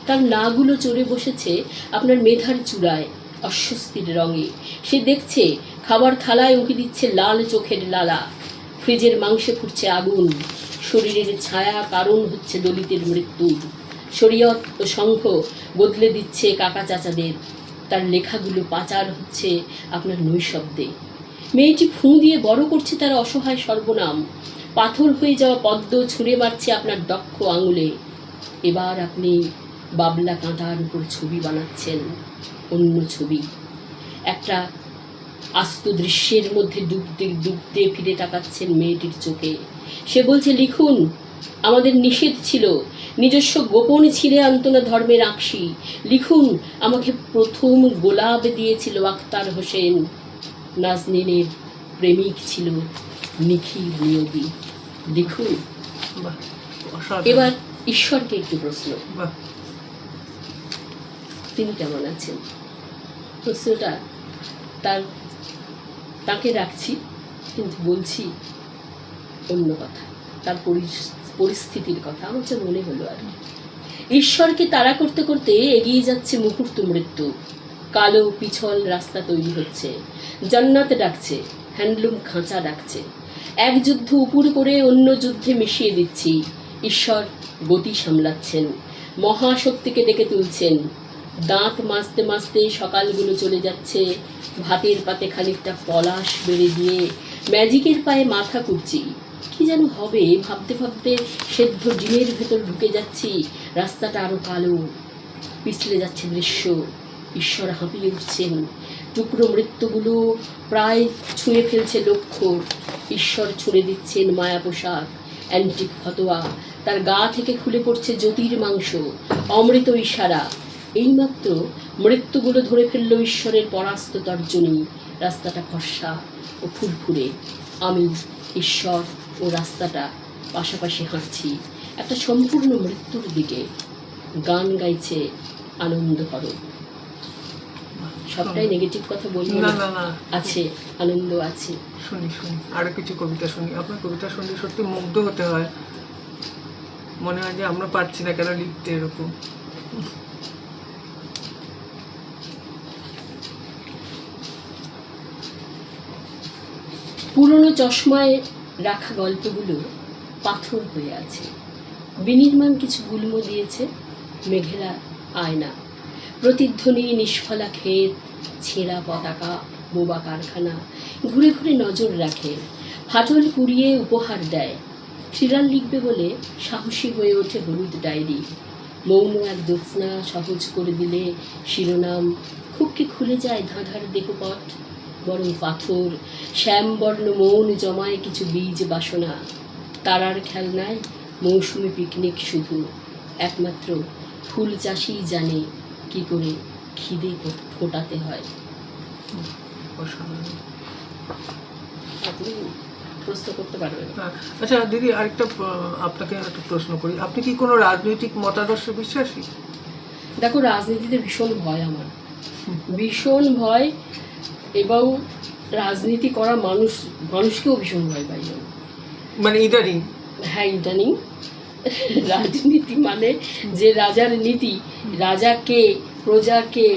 তার নাগুলো চড়ে বসেছে আপনার মেধার চূড়ায় অস্বস্তির রঙে। সে দেখছে খাবার থালায় উঁকি দিচ্ছে লাল চোখের লালা। ফ্রিজের মাংসে ফুটছে আগুন। শরীরের ছায়া কারণ হচ্ছে দলিতের মৃত্যু। শরীয়ত ও সংঘ বদলে দিচ্ছে কাকা চাচাদের। তার লেখাগুলো পাচার হচ্ছে আপনার নৈশব্দে। মেয়েটি ফুঁ দিয়ে বড় করছে তার অসহায় সর্বনাম। পাথর হয়ে যাওয়া পদ্ম ছুঁড়ে মারছে আপনার দক্ষ আঙুলে। এবার আপনি বাবলা কাঁটার উপর ছবি বানাচ্ছেন, অন্য ছবি। একটা আস্ত দৃশ্যের মধ্যে ডুবতে ডুবতে ফিরে তাকাচ্ছেন মেয়েটির চোখে। সে বলছে, লিখুন, আমাদের নিষেধ ছিল, নিজস্ব গোপন ছিঁড়ে আনতো না ধর্মের আকশি। লিখুন, আমাকে প্রথম গোলাপ দিয়েছিল আখতার হোসেন। নাজনীনের প্রেমিক ছিল নিখিল নিয়োগী। লিখুন। বাহ, অসাধারণ। এবার ঈশ্বরকে একটু প্রশ্ন, বাহ, তিনি কেমন আছেন? প্রশ্নটা তাকে রাখছি, কিন্তু বলছি অন্য কথা, তার পরিস্থিতির কথা। আমার যা মনে হলো আর কি। ঈশ্বরকে তাড়া করতে করতে এগিয়ে যাচ্ছে মুহূর্ত মৃত্যু। কালো পিছল রাস্তা তৈরি হচ্ছে। জান্নাত ডাকছে, হ্যান্ডলুম খাঁচা ডাকছে। এক যুদ্ধ উপর করে অন্য যুদ্ধে মিশিয়ে দিচ্ছি। ঈশ্বর গতি সামলাচ্ছেন, মহাশক্তিকে ডেকে তুলছেন। দাঁত মাজতে মাজতে সকালগুলো চলে যাচ্ছে। ভাতের পাতে খানিকটা পলাশ বেড়ে দিয়ে ম্যাজিকের পায়ে মাথা কুটছি। কি যেন হবে ভাবতে ভাবতে সেদ্ধ ডিমের ভেতর ঢুকে যাচ্ছি। রাস্তাটা আরো কালো, পিছলে যাচ্ছে দৃশ্য। ঈশ্বর হাঁপিয়ে উঠছেন। টুকরো মৃত্যুগুলো প্রায় ছুঁয়ে ফেলছে লক্ষ্য। ঈশ্বর ছুঁড়ে দিচ্ছেন মায়া পোশাক, অ্যান্টিক ফতোয়া। তার গা থেকে খুলে পড়ছে জ্যোতির মাংস, অমৃত ইশারা। এইমাত্র মৃত্যুগুলো ধরে ফেলল ঈশ্বরের পরাস্ত তর্জনী। রাস্তাটা ফর্সা ও ফুরফুরে। আমি, ঈশ্বর ও রাস্তাটা পাশাপাশি হাঁটছি একটা সম্পূর্ণ মৃত্যুর দিকে। গান গাইছে আনন্দ করো। সবটাই নেগেটিভ কথা বলবো না না, না না, আছে আনন্দ আছে। শুনি শুনি, আরো কিছু কবিতা শুনি। আপনার কবিতা শুনলে সত্যি মুগ্ধ হতে হয়। মনে হয় যে আমরা পারছি না কেন লিখতে এরকম। পুরনো চশমায় রাখা গল্পগুলো পাথর হয়ে আছে। বিনির্মাণ কিছু গুল্ম দিয়েছে মেঘেরা আয়না। প্রতিধ্বনি নিষ্ফলা ক্ষেত, ছেঁড়া পতাকা, বোবা কারখানা। ঘুরে ঘুরে নজর রাখে, ফাটল কুড়িয়ে উপহার দেয়। থ্রিলার লিখবে বলে সাহসী হয়ে ওঠে হলুদ ডায়েরি। মৌন এক জ্যোৎস্না সহজ করে দিলে শিরোনাম খুব কি খুলে যায় ধাঁধার দেহপট। বরং পাথর শ্যামবর্ণ মৌন জমায় কিছু বীজ বাসনা। তারার খেলনায় মৌসুমি পিকনিক শুধু। একমাত্র ফুল চাষিই জানে কি করে খিদে ফোটাতে হয়। অসাধারণ। আপনি প্রশ্ন করতে পারবেন? আচ্ছা দিদি, আরেকটা আপনাকে একটা প্রশ্ন করি, আপনি কি কোনো রাজনৈতিক মতাদর্শে বিশ্বাসী? দেখো, রাজনীতিতে ভীষণ ভয় আমার, ভীষণ ভয়, এবং রাজনীতি করা মানুষকেও ভীষণ ভয় পাই আমি। মানে ইদানিং? হ্যাঁ, ইদানিং। রাজনীতি মানে যে রাজার নীতি, রাজাকে প্রজাকে,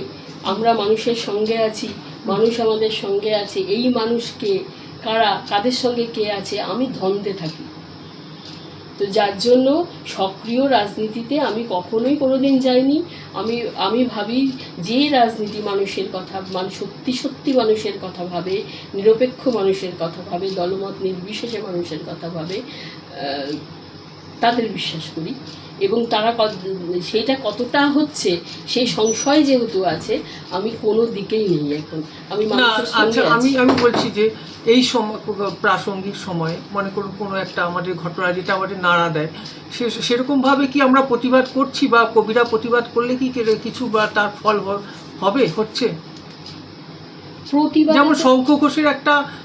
আমরা মানুষের সঙ্গে আছি, মানুষ আমাদের সঙ্গে আছে, এই মানুষকে কাদের সঙ্গে কে আছে, আমি দ্বন্দ্বে থাকি। তো যার জন্য সক্রিয় রাজনীতিতে আমি কখনোই কোনোদিন যাইনি। আমি ভাবি যে রাজনীতি মানুষের কথা, সত্যি সত্যি মানুষের কথা ভাবে, নিরপেক্ষ মানুষের কথা ভাবে, দলমত নির্বিশেষে মানুষের কথা ভাবে, তাদের বিশ্বাস করি। এবং তারা সেইটা কতটা হচ্ছে সেই সংশয় যেহেতু আছে, আমি কোনো দিকেই নেই এখন। আমি আচ্ছা, আমি বলছি যে এই সময় প্রাসঙ্গিক সময়ে মনে করুন কোনো একটা আমাদের ঘটনা যেটা আমাদের নাড়া দেয়, সেরকমভাবে কি আমরা প্রতিবাদ করছি, বা কবিরা প্রতিবাদ করলে কি কিছু বা তার ফল হচ্ছে? যেমন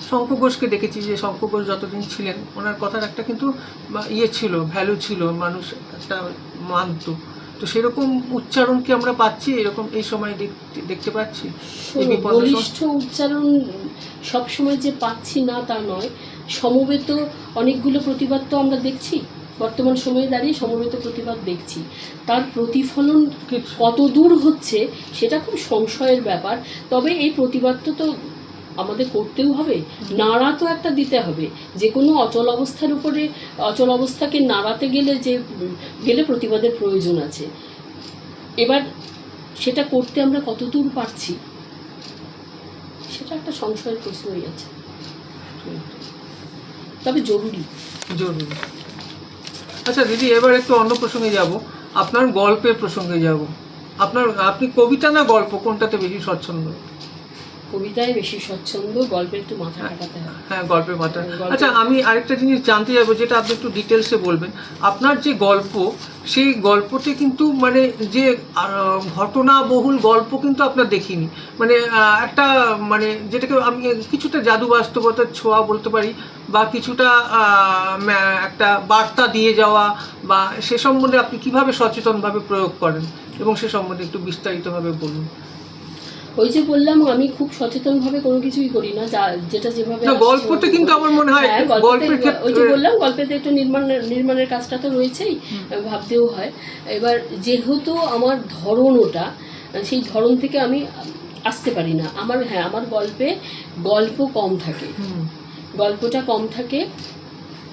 শঙ্খ ঘোষকে দেখেছি, যে শঙ্খ ঘোষ যতদিন ছিলেন ওনার কথার একটা কিন্তু ছিল, ভ্যালু ছিল, মানুষ একটা মানত। তো সেরকম উচ্চারণ কি আমরা পাচ্ছি এরকম এই সময় দেখতে পাচ্ছি? বলিষ্ঠ উচ্চারণ সবসময় যে পাচ্ছি না তা নয়, সমবেত অনেকগুলো প্রতিবাদ তো আমরা দেখছি, বর্তমান সময়ে দাঁড়িয়ে সমবেত প্রতিবাদ দেখছি। তার প্রতিফলন কত দূর হচ্ছে সেটা খুব সংশয়ের ব্যাপার। তবে এই প্রতিবাদটা তো আমাদের করতেও হবে, নাড়া তো একটা দিতে হবে। যে কোনো অচল অবস্থাকে নাড়াতে গেলে প্রতিবাদের প্রয়োজন আছে। এবার সেটা করতে আমরা কত দূর পারছি সেটা একটা সংশয়ের প্রশ্নই আছে, তবে জরুরি। আচ্ছা দিদি, এবার একটু অন্য প্রসঙ্গে যাব, আপনার গল্পের প্রসঙ্গে যাব। আপনি কবিতা না গল্প, কোনটাতে বেশি স্বচ্ছন্দ? কবিতায় বেশি স্বচ্ছন্দ, গল্পে একটু মাথা খাটাতে হয়। হ্যাঁ, গল্পের মাথা। আচ্ছা, আমি আরেকটা জিনিস জানতে যাবো, যেটা আপনি একটু ডিটেলসে বলবেন। আপনার যে গল্প, সেই গল্পতে কিন্তু মানে যে ঘটনাবহুল গল্প কিন্তু আপনার দেখিনি, মানে একটা মানে যেটাকে আমি কিছুটা জাদু বাস্তবতার ছোঁয়া বলতে পারি, বা কিছুটা একটা বার্তা দিয়ে যাওয়া, বা সে সম্বন্ধে আপনি কিভাবে সচেতনভাবে প্রয়োগ করেন, এবং সে সম্বন্ধে একটু বিস্তারিতভাবে বলুন। ওই যে বললাম, আমি খুব সচেতনভাবে কোনো কিছুই করি না, যেটা যেভাবে গল্পতে কিন্তু আমার মনে হয় গল্পের ক্ষেত্রে, ওই যে বললাম, গল্পেতে একটু নির্মাণের কাজটা তো রয়েছেই, ভাবতেও হয়। এবার যেহেতু আমার ধরন ওটা, সেই ধরন থেকে আমি আসতে পারি না। আমার গল্প কম থাকে, গল্পটা কম থাকে,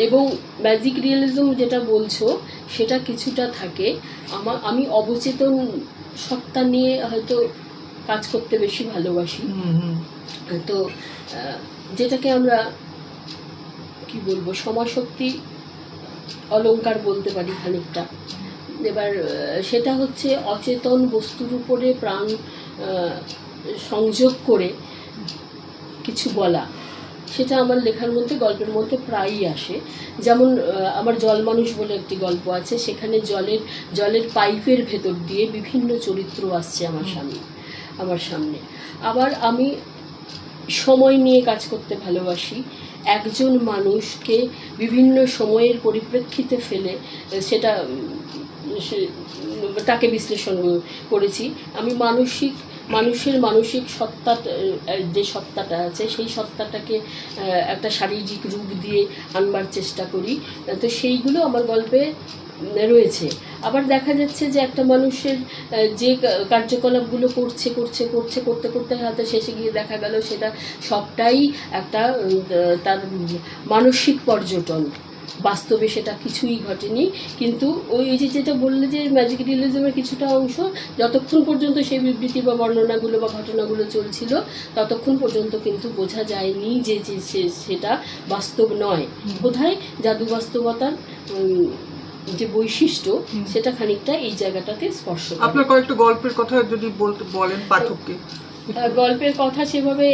এবং ম্যাজিক রিয়েলিজম যেটা বলছো সেটা কিছুটা থাকে। আমি অবচেতন সত্তা নিয়ে হয়তো কাজ করতে বেশি ভালোবাসি। তো যেটাকে আমরা কি বলবো, সমাশক্তি অলংকার বলতে পারি খানিকটা। এবার সেটা হচ্ছে অচেতন বস্তুর উপরে প্রাণ সংযোগ করে কিছু বলা। সেটা আমার লেখার মধ্যে, গল্পের মধ্যে প্রায়ই আসে। যেমন আমার জল মানুষ বলে একটি গল্প আছে, সেখানে জলের পাইপের ভেতর দিয়ে বিভিন্ন চরিত্র আসছে আমার সামনে। আবার আমি সময় নিয়ে কাজ করতে ভালোবাসি। একজন মানুষকে বিভিন্ন সময়ের পরিপ্রেক্ষিতে ফেলে তাকে বিশ্লেষণ করেছি। আমি মানুষের মানসিক সত্তা, যে সত্তাটা আছে সেই সত্তাটাকে একটা শারীরিক রূপ দিয়ে আনবার চেষ্টা করি। তো সেইগুলো আমার গল্পে রয়েছে। আবার দেখা যাচ্ছে যে একটা মানুষের যে কার্যকলাপগুলো করতে করতে হয়তো শেষে গিয়ে দেখা গেল সেটা সবটাই একটা তার মানসিক পর্যটন, বাস্তবে সেটা কিছুই ঘটেনি। কিন্তু ওই যে যেটা বললে যে ম্যাজিক রিয়েলিজমের কিছুটা অংশ, যতক্ষণ পর্যন্ত সেই বিবৃতি বা বর্ণনাগুলো বা ঘটনাগুলো চলছিল ততক্ষণ পর্যন্ত কিন্তু বোঝা যায়নি যে সেটা বাস্তব নয়। বোধহয় জাদু বাস্তবতার যে বৈশিষ্ট্য সেটা খানিকটা এই জায়গাটাতে স্পর্শ করে। আপনার কয়েকটা গল্পের কথা যদি বলেন পাঠককে। গল্পের কথা সেভাবে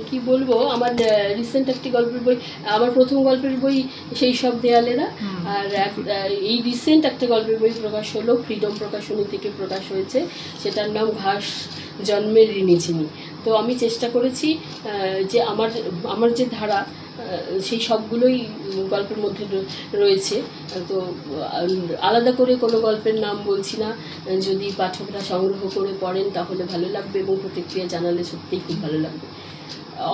কি বলবো, আমার রিসেন্ট একটি গল্পের বই, আমার প্রথম গল্পের বই সেই সব দেয়ালেরা, আর এই রিসেন্ট একটা গল্পের বই প্রকাশ হলো, ফ্রিডম প্রকাশনী থেকে প্রকাশ হয়েছে, সেটার নাম ঘাস জন্মের ঋণী। তো আমি চেষ্টা করেছি যে আমার যে ধারা সেই সবগুলোই গল্পের মধ্যে রয়েছে। তো আলাদা করে কোনো গল্পের নাম বলছি না, যদি পাঠকরা সংগ্রহ করে পড়েন তাহলে ভালো লাগবে এবং প্রতিক্রিয়া জানালে সত্যিই খুব ভালো লাগবে।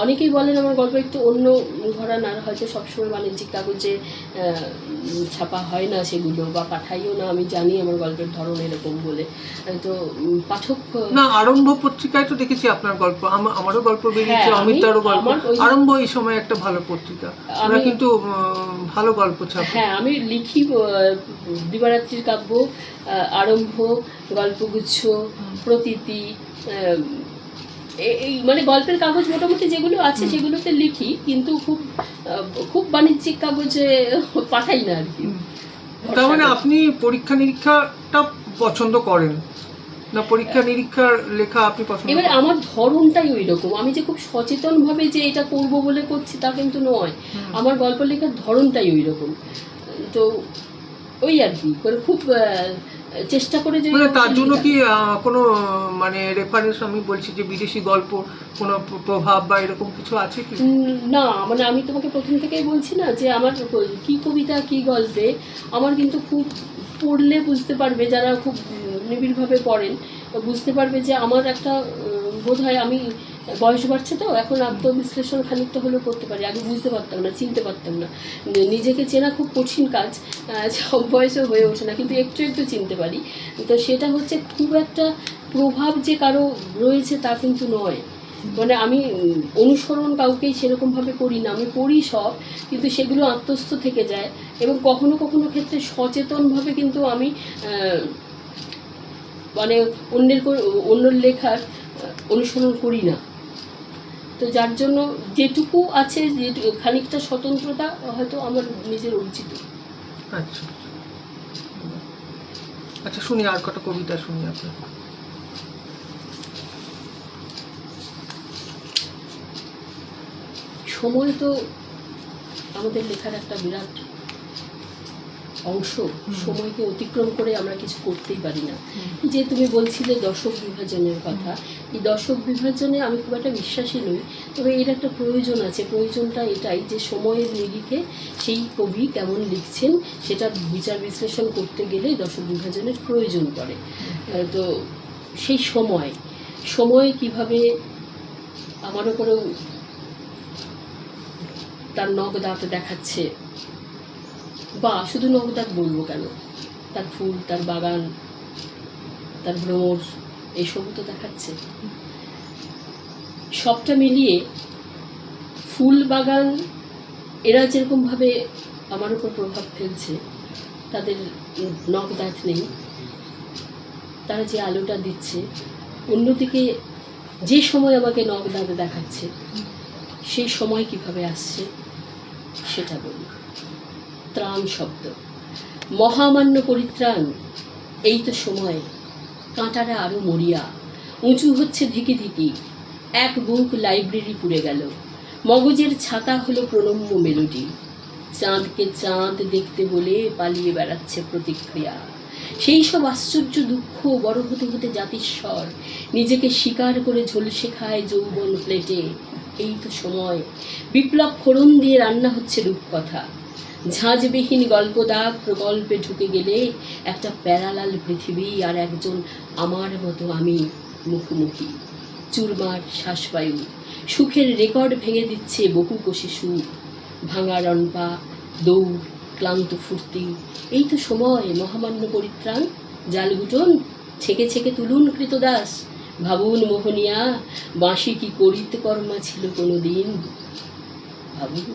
অনেকেই বলেন আমার গল্প একটু অন্য ঘরানার, হয়তো সবসময় বাণিজ্যিক কাগজে ছাপা হয় না সেগুলো, বা পাঠাইও না, আমি জানি আমার গল্পের ধরন এরকম বলে। তো পাঠক না, আরম্ভ পত্রিকায় তো দেখেছি আপনার গল্প, আমারও গল্প বেরিয়েছে, হ্যাঁ, অমিতারও গল্প। আরম্ভ এই সময় একটা ভালো পত্রিকা, আমরা কিন্তু ভালো গল্প ছাপে। হ্যাঁ, আমি লিখি দিবারাত্রির কাব্য, আরম্ভ, গল্পগুচ্ছ, প্রতীতি, এই মানে গল্পের কাগজ মোটামুটি যেগুলো আছে সেগুলোতে লিখি, কিন্তু খুব বাণিজ্যিক কাগজে পাঠাই না আর কি। তার মানে আপনি পরীক্ষা নিরীক্ষাটা পছন্দ করেন না? পরীক্ষা নিরীক্ষার লেখা আপনি পছন্দ এবার করেন? আমার ধরনটাই ওই রকম, আমি যে খুব সচেতনভাবে যে এটা করব বলে করছি তা কিন্তু নয়, আমার গল্প লেখার ধরনটাই ওই রকম। তো ওই আর কি করে খুব চেষ্টা করে যে মানে তার জন্য কি কোনো মানে রেফারেন্স, আমি বলছি যে বিদেশি গল্প কোনো প্রভাব বা এরকম কিছু আছে কি? না, মানে আমি তোমাকে প্রথম থেকেই বলছি না যে আমার কি কবিতা কি গল্পে আমার কিন্তু খুব পড়লে বুঝতে পারবে, যারা খুব নিবিড়ভাবে পড়েন বুঝতে পারবে যে আমার একটা বোধ হয়, আমি বয়স বাড়ছে তো এখন আত্মবিশ্লেষণ খানিকটা হলেও করতে পারি, আগে বুঝতে পারতাম না, চিনতে পারতাম না, নিজেকে চেনা খুব কঠিন কাজ, সব বয়সে হয়ে ওঠে না, কিন্তু একটু একটু চিনতে পারি। তো সেটা হচ্ছে খুব একটা প্রভাব যে কারো রয়েছে তা কিন্তু নয়, মানে আমি অনুসরণ কাউকেই সেরকমভাবে করি না, আমি পড়ি সব, কিন্তু সেগুলো আত্মস্থ থেকে যায়, এবং কখনো কখনো ক্ষেত্রে সচেতনভাবে কিন্তু আমি মানে অন্যের লেখার অনুসরণ করি না। তো যার জন্য যেটুকু আছে, খানিকটা স্বতন্ত্রতা হয়তো আমার নিজের অর্জিত। আচ্ছা আচ্ছা, শুনি আর কটা কবিতা শুনি আপনার। সময় তো আমাদের লেখার একটা বিরাট অংশ, সময়কে অতিক্রম করে আমরা কিছু করতেই পারি না। যে তুমি বলছিলে দশক বিভাজনের কথা, এই দশক বিভাজনে আমি খুব একটা বিশ্বাসী নই, তবে এর একটা প্রয়োজন আছে। প্রয়োজনটা এটাই যে সময়ের নিরিখে সেই কবি কেমন লিখছেন সেটা বিচার বিশ্লেষণ করতে গেলে দশক বিভাজনের প্রয়োজন পড়ে। তো সেই সময় কিভাবে আমার ওপরেও তার নখ দাঁত দেখাচ্ছে, বা শুধু নখ দাঁত বলবো কেন, তার ফুল, তার বাগান, তার ভ্রমর, এসবও তো দেখাচ্ছে। সবটা মিলিয়ে ফুল, বাগান এরা যেরকমভাবে আমার উপর প্রভাব ফেলছে, তাদের নখ দাঁত নেই, তারা যে আলোটা দিচ্ছে, অন্যদিকে যে সময় আমাকে নখ দাঁত দেখাচ্ছে সেই সময় কিভাবে আসছে সেটা বলি। ত্রাণ শব্দ, মহামান্য পরিত্রাণ, এই তো সময়, কাঁটারা আরো মরিয়া, উঁচু হচ্ছে ধিকি ধিকি, এক বুক লাইব্রেরি পুড়ে গেল, মগজের ছাতা হলো প্রণম্য মেলোডি, চাঁদকে চাঁদ দেখতে বলে পালিয়ে বেড়াচ্ছে প্রতিক্রিয়া, সেই সব আশ্চর্য দুঃখ বড় হতে হতে জাতিস্বর, নিজেকে স্বীকার করে ঝলসে খায় যৌবন প্লেটে, এই তো সময়, বিপ্লব ফোড়ন দিয়ে রান্না হচ্ছে রূপকথা, ঝাঁঝবিহীন গল্পদা প্রকল্পে ঢুকে গেলে একটা প্যারালাল পৃথিবী আর একজন আমার মতো আমি মুখোমুখি, চুরমার শ্বাসবায়ু, সুখের রেকর্ড ভেঙে দিচ্ছে বহু কোষে সুখ, ভাঙা রণপা, দৌড়, ক্লান্ত ফুর্তি, এই তো সময়, মহামান্য পরিত্রাণ, জালগুটন ছেকে ছেকে তুলুন কৃতদাস, ভাবুন মোহনিয়া, বাঁশি কি করিতে কর্মা ছিল কোনো দিন, ভাবুন।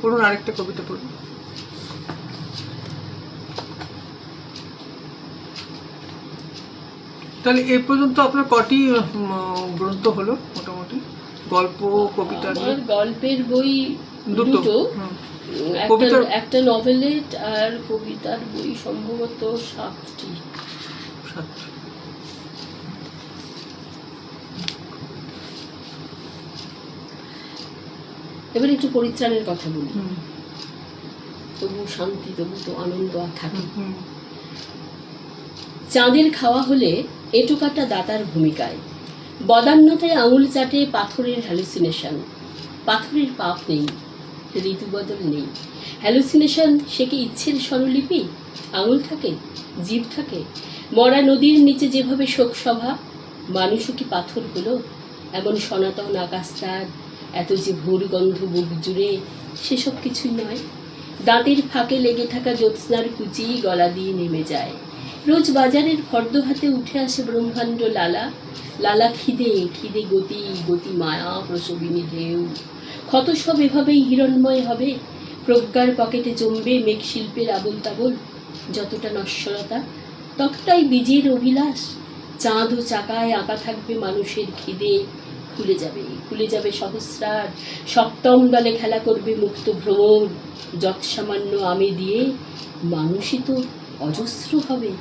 পড়ুন, আরেকটা কবিতা পড়ুন। তাহলে এ পর্যন্ত আপনার কটি গ্রন্থ হলো মোটামুটি, গল্প কবিতা নিয়ে? আমার গল্পের বই দুটো। দুটো, হুম। একটা কবিতার একটা নভেলেট আর কবিতার বই সম্ভবত 7টি। সাতটি। এবার একটু পরিত্রাণের কথা বলি। হুম, তবু শান্তি, তবু তো আনন্দ আর থাকে। হুম, চাঁদের খাওয়া হলে এঁটো কাটা দাতার ভূমিকায়, বদান্যতায় আঙুল চাটে পাথরের হ্যালুসিনেশন। পাথরের পাপ নেই, ঋতুবদল নেই। হ্যালুসিনেশন সে কি ইচ্ছের স্বরলিপি? আঙুল থাকে, জীব থাকে। মরা নদীর নিচে যেভাবে শোকসভা, মানুষও কি পাথর হলো? এমন সনাতন আকাশ তার, এত যে ভোর গন্ধ বুক জুড়ে, সেসব কিছুই নয়। দাঁতের ফাঁকে লেগে থাকা জ্যোৎস্নার কুচি গলা দিয়ে নেমে যায়। রোজ বাজারের ফর্দ হাতে উঠে আসে ব্রহ্মাণ্ড লালা। লালা খিদে, খিদে গতি, গতি মায়া প্রসবিনী ঢেউ। ক্ষত সব এভাবেই হিরণ্ময় হবে, প্রজ্ঞার পকেটে জমবে মেঘ শিল্পের আবোল তাবোল। যতটা নশ্বরতা, ততটাই বীজের অভিলাষ। চাঁদ ও চাকায় আঁকা থাকবে মানুষের খিদে, খুলে যাবে সহস্রার। সপ্তম দলে খেলা করবে মুক্ত ভ্রমর। যৎসামান্য আমি দিয়ে মানুষই তো অজস্র হবে।